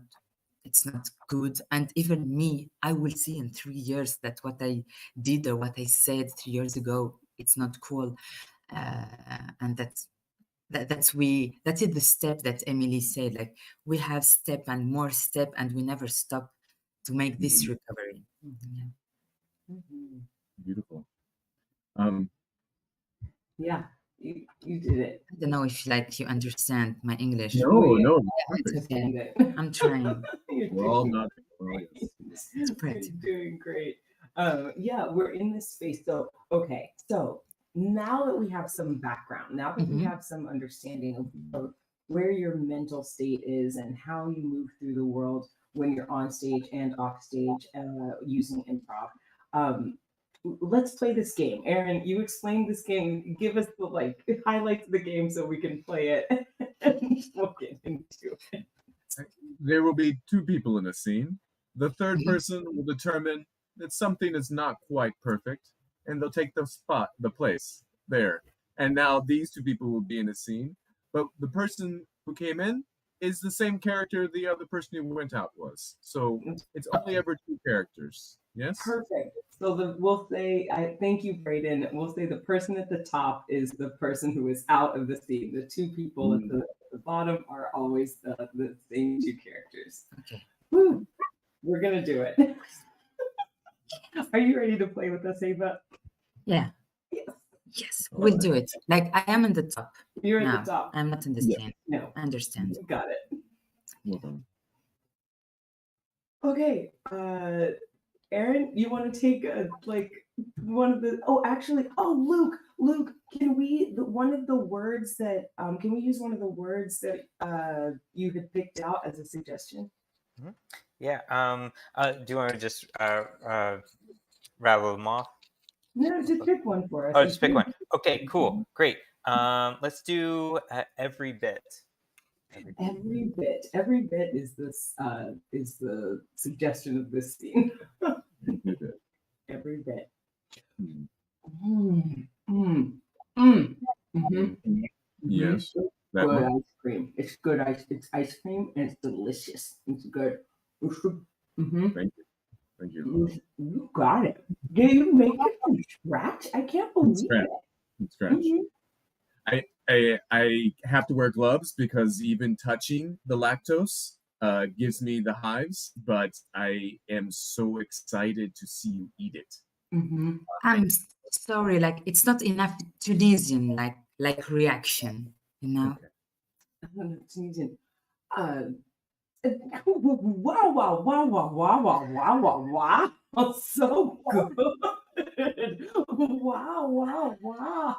good. And even me, I will see in 3 years that what I did or what I said 3 years ago, it's not cool. And that's it, the step that Emily said, like we have step and more step, and we never stop to make this recovery. Beautiful. Yeah, you did it. I don't know if like you understand my English. No, It's perfect. okay. I'm trying. We're all not. It's pretty. You're doing great. Yeah, we're in this space. So, okay. So now that we have some background, now that we have some understanding of where your mental state is and how you move through the world when you're on stage and off stage using improv, let's play this game. Aaron, you explained this game. Give us the highlights of the game so we can play it and we'll get into it. There will be two people in a scene. The third person will determine that something is not quite perfect, and they'll take the place there. And now these two people will be in a scene, but the person who came in is the same character the other person who went out was. So it's only ever two characters. Yes? Perfect. So we'll say, I thank you, Brayden. We'll say the person at the top is the person who is out of the scene. The two people at the bottom are always the same two characters. Okay. Woo. We're gonna do it. Are you ready to play with us, Heyfa? Yeah. Yes, we'll do it. Like I am in the top. You're at the top. I'm not in the scene. No. I understand. Got it. Well done. Okay. Aaron, you want to take one of the? Oh, actually, Luke, can we one of the words that can we use one of the words that you had picked out as a suggestion? Yeah. Do you want to just rattle them off? No, just pick one for us. Oh, just pick one. Okay, cool, great. Let's do every bit. Every bit is the suggestion of this scene. Every bit. Yes. That Good one. ice cream. It's good ice. It's ice cream and it's delicious. It's good. Thank you. Thank you. You got it. Did you make it from scratch? I can't believe it. From scratch. I have to wear gloves because even touching the lactose gives me the hives, but I am so excited to see you eat it. I'm sorry, like it's not enough Tunisian like reaction, you know. Okay. Tunisian. Wow, wow, wow, wow, wow, wow, wow, wow, wow. So good. Wow, wow, wow.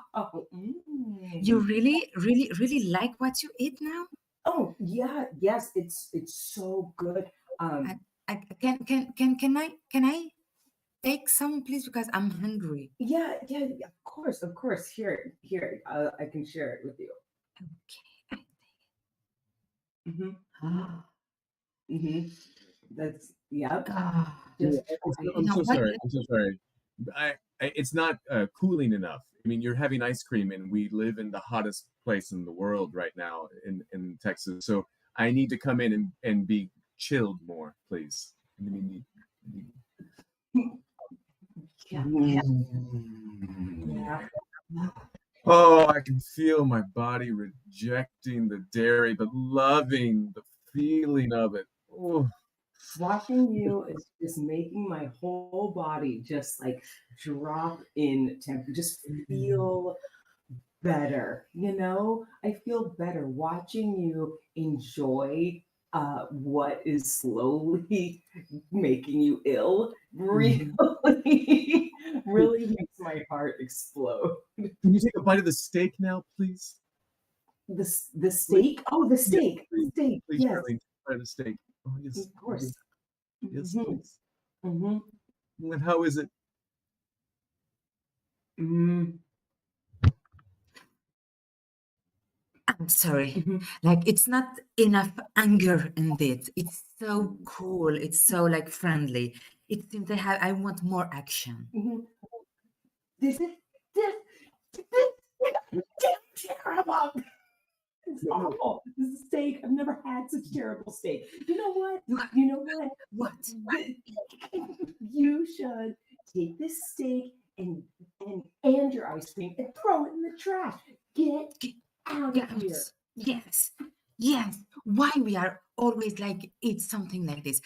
You really like what you eat now? Oh yeah, yes, it's so good. Can I take some, please, because I'm hungry. Yeah, of course. Here, I can share it with you. Okay. That's I'm so sorry. I'm so sorry. It's not cooling enough. I mean, you're having ice cream, and we live in the hottest place in the world right now in Texas. So I need to come in and be chilled more, please. Yeah. Oh, I can feel my body rejecting the dairy, but loving the feeling of it. Oh. Watching you is just making my whole body just like drop in temperature, just feel better. I feel better watching you enjoy what is slowly making you ill. Really, really makes my heart explode. Can you take a bite of the steak now, please? The steak? Oh, the steak. Please, Steak. please, Yes. darling, try the steak. Oh, yes. Of course. Yes, Mhm. please. And how is it? I'm sorry. Like it's not enough anger in it. It's so cool. It's so like friendly. It seems I want more action. This is terrible. It's awful. This is steak. I've never had such terrible steak. You know what? What? You should take this steak and your ice cream and throw it in the trash. Get out of here. Yes. Why we are always like eat something like this?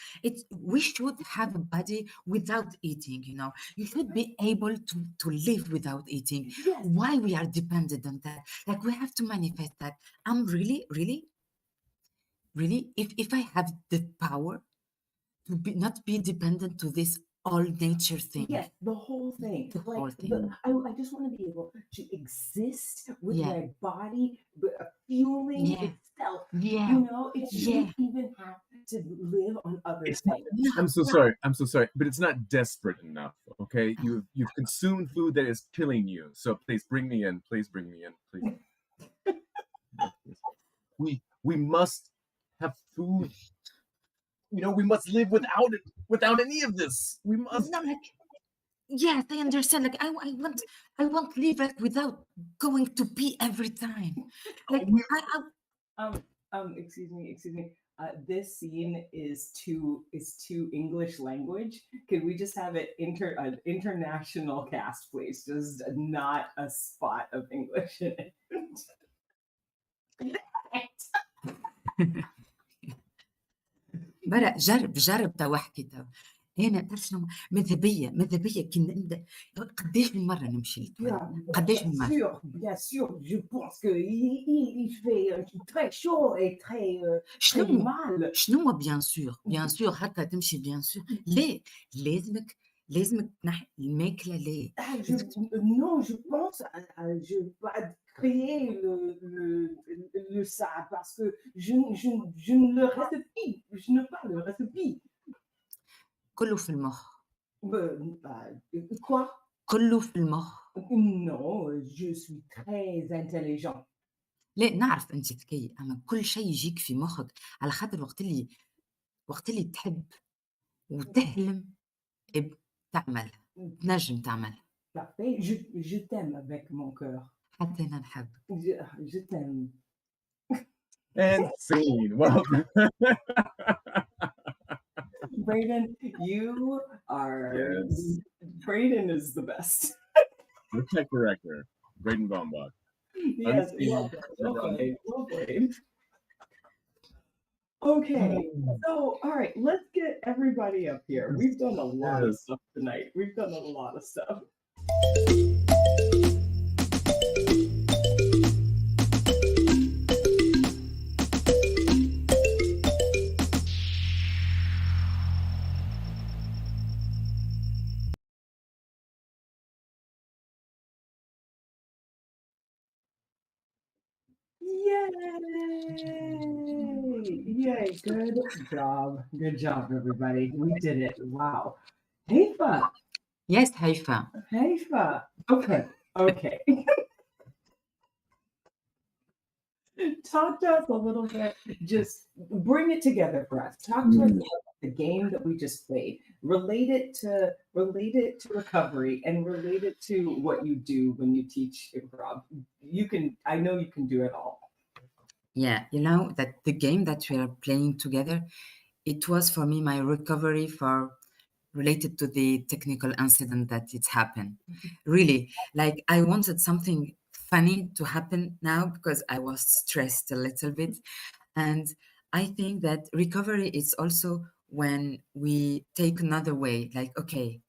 We should have a body without eating, you know. You should be able to live without eating. Yes. Why we are dependent on that? Like we have to manifest that. I'm really, if I have the power to not be dependent to this all nature thing. Yes, the whole thing. The whole thing. I just want to be able to exist with my body, fueling itself. Yeah. It shouldn't even have to live on other things. I'm so sorry. I'm so sorry, but it's not desperate enough. Okay, you've consumed food that is killing you. So please bring me in. Please bring me in. Please. We must have food. We must live without any of this. We must. No, yes, I understand. Like I want to live like without going to pee every time. Like excuse me. This scene is too English language. Can we just have it an international cast, please? Just not a spot of English in it. برا جرب تو واحكي تو هنا تعرف شنو ماذا بيا كي نبدا قداش من مرة نمشي للتواليت قداش من مرة bien sûr, je pense que il fait très chaud et très شنو mal. شنو بيان سور هكا تمشي بيان سور ليه لازمك تنحي الماكلة ليه Ah, non, je pense, je vais créer le ça parce que je ne le respire, je ne pas le respire. كله في المخ Quoi? كله في المخ Non, je suis très intelligent. لا نعرف انت ذكي اما كل شيء يجيك في مخك على خاطر وقت اللي تحب وتحلم تعمل تنجم تعمل Parfait, je t'aime avec mon cœur. حتى انا نحب Je t'aime. And scene. Well, Brayden, you are. Yes. Brayden is the best. the tech director, Braden Baumbach. Yes, Unseen. well played, well played. Okay, so all right, let's get everybody up here. We've done a lot of Yes. stuff tonight. We've done a lot of stuff. Yay! Yay! Good job, everybody. We did it. Wow. Heyfa, يس هيفا Heyfa. Okay. Talk to us a little bit. Just bring it together for us. Talk to us about the game that we just played. Relate it to recovery and relate it to what you do when you teach improv. I know you can do it all. Yeah, you know that the game that we are playing together, it was for me my recovery for related to the technical incident that it happened. Really, like I wanted something funny to happen now because I was stressed a little bit. And I think that recovery is also when we take another way, like, okay,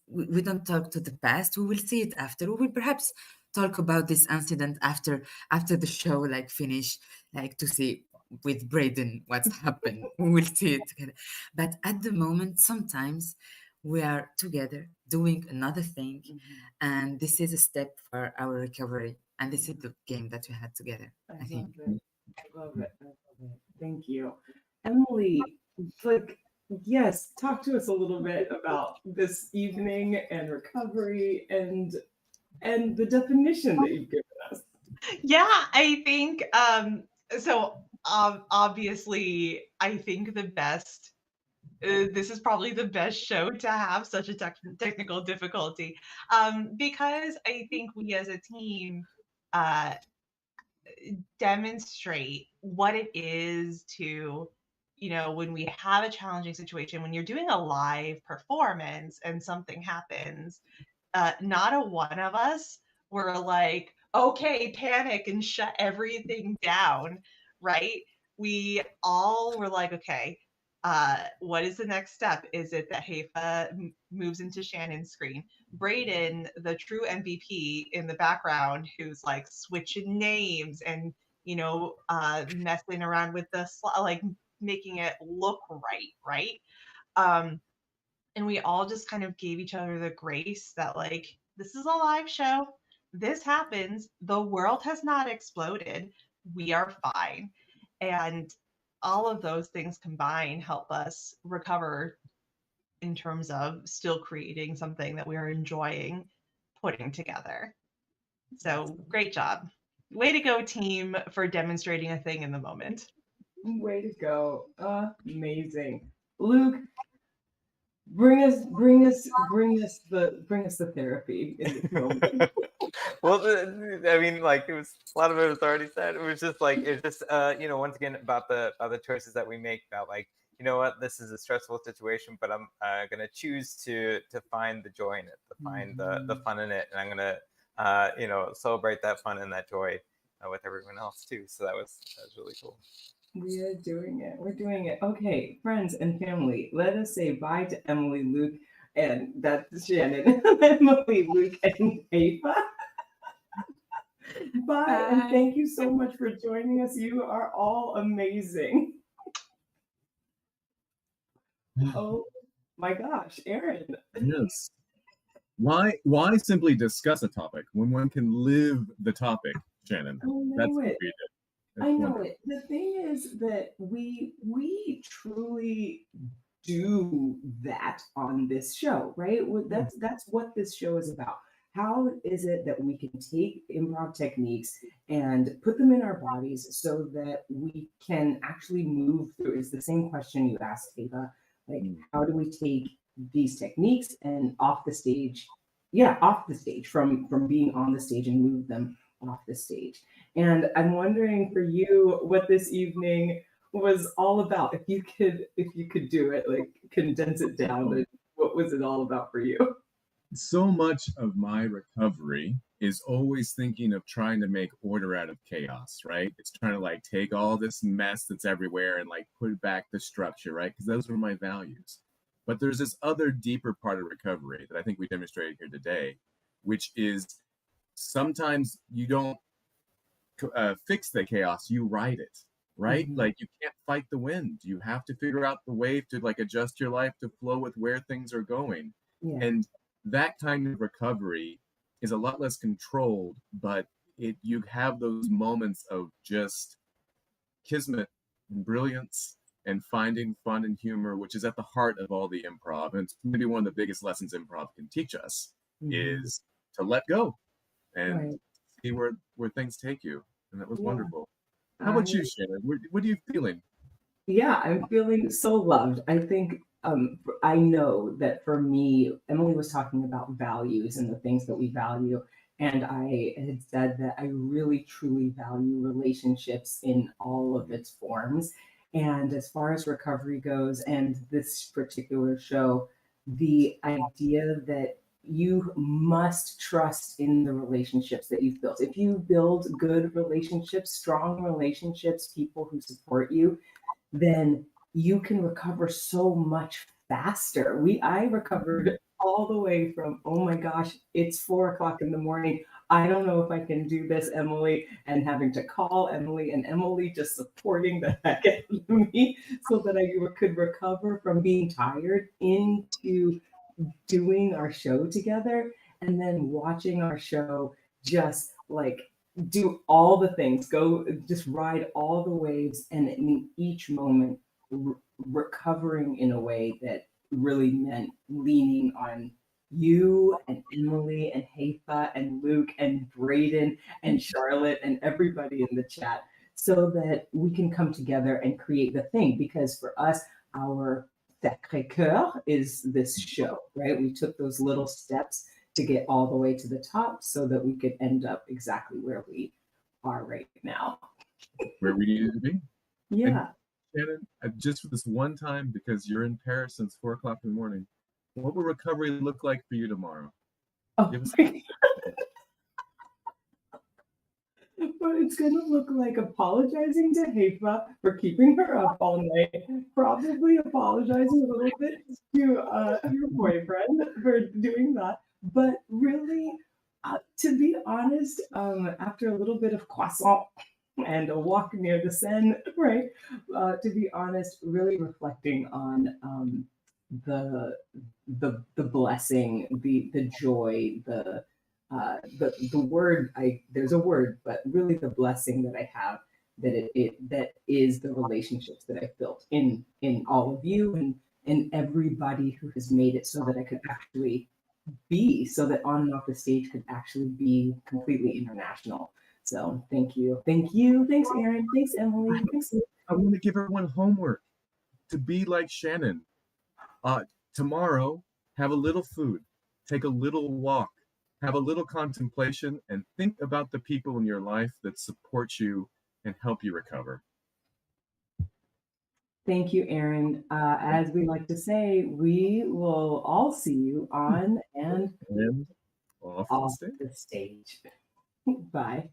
we don't talk to the past, we will see it after. We will perhaps talk about this incident after the show, like finish, like to see with Braden what's happened. We will see it together. But at the moment, sometimes we are together doing another thing, and this is a step for our recovery. And this is the game that we had together, I think. I love it. Thank you. Emily, yes, talk to us a little bit about this evening and recovery and the definition that you've given us. Yeah, I think so obviously I think the best this is probably the best show to have such a technical difficulty because I think we as a team demonstrate what it is to, you know, when we have a challenging situation, when you're doing a live performance and something happens, not a one of us were like, okay, panic and shut everything down, right? We all were like, okay, what is the next step? Is it that Heyfa moves into Shannon's screen? Braden, the true MVP in the background, who's like switching names and, you know, messing around with the like making it look right? And we all just kind of gave each other the grace that like this is a live show, this happens, the world has not exploded, we are fine. And all of those things combined help us recover in terms of still creating something that we are enjoying putting together. So great job, way to go team, for demonstrating a thing in the moment. Way to go. Amazing. Luke, bring us the therapy in this moment. Well, I mean, like it was a lot of it was already said. It was just like it's just you know, once again about the choices that we make, about like, you know what, this is a stressful situation, but I'm gonna choose to find the joy in it, to find the fun in it, and I'm gonna you know, celebrate that fun and that joy with everyone else too. So that was really cool. We are doing it. We're doing it. Okay, friends and family, let us say bye to Emily, Luke, and that's Shannon. Emily, Luke, and Heyfa. Bye, and Bye. thank you so much for joining us. You are all amazing. Oh my gosh, Aaron. Yes. Why simply discuss a topic when one can live the topic, Shannon? I That's know what it. we did. I It's know wonderful. it. The thing is that we truly do that on this show, right? That's what this show is about. How is it that we can take improv techniques and put them in our bodies so that we can actually move through? It's the same question you asked, Ava. Like, how do we take these techniques and off the stage? Yeah, off the stage from being on the stage and move them off the stage. And I'm wondering for you what this evening was all about. If you could do it, like condense it down, like, what was it all about for you? So much of my recovery is always thinking of trying to make order out of chaos, right? It's trying to like take all this mess that's everywhere and like put back the structure, right? Because those were my values. But there's this other deeper part of recovery that I think we demonstrated here today, which is sometimes you don't fix the chaos, you ride it, right? Mhm. Like you can't fight the wind. You have to figure out the wave to like adjust your life to flow with where things are going. Yeah. And that kind of recovery is a lot less controlled, but you have those moments of just kismet and brilliance and finding fun and humor, which is at the heart of all the improv. And it's maybe one of the biggest lessons improv can teach us Mhm. is to let go and Right. see where things take you. And that was Yeah. wonderful. How I about you, Shannon? What are you feeling? Yeah, I'm feeling so loved. I think I know that for me, Emily was talking about values and the things that we value. And I had said that I really truly value relationships in all of its forms. And as far as recovery goes, and this particular show, the idea that you must trust in the relationships that you've built. If you build good relationships, strong relationships, people who support you, then you can recover so much faster. I recovered all the way from, oh my gosh, it's 4 o'clock in the morning. I don't know if I can do this, Emily, and having to call Emily and Emily just supporting the heck out of me so that I could recover from being tired into doing our show together and then watching our show just like do all the things, go just ride all the waves, and in each moment recovering in a way that really meant leaning on you and Emily and Haifa and Luke and Braden and Charlotte and everybody in the chat so that we can come together and create the thing. Because for us, our Sacré-Cœur is this show, right? We took those little steps to get all the way to the top so that we could end up exactly where we are right now. Where we needed to be? And Yeah. Shannon, just for this one time, because you're in Paris since 4 o'clock in the morning, what will recovery look like for you tomorrow? Oh, Give us but it's gonna look like apologizing to Haifa for keeping her up all night, probably apologizing a little bit to your boyfriend for doing that. But really, to be honest, after a little bit of croissant and a walk near the Seine, right? To be honest, really reflecting on the the blessing, the joy, the word, I there's a word, but really the blessing that I have, that that is the relationships that I've built in all of you and everybody who has made it so that I could actually be, so that on and off the stage could actually be completely international. So thank you. Thank you. Thanks, Aaron. Thanks, Emily. Thanks. I want to give everyone homework to be like Shannon. Uh, Tomorrow, have a little food, take a little walk, have a little contemplation, and think about the people in your life that support you and help you recover. Thank you, Aaron. As we like to say, we will all see you on and And off the off stage. the stage. Bye.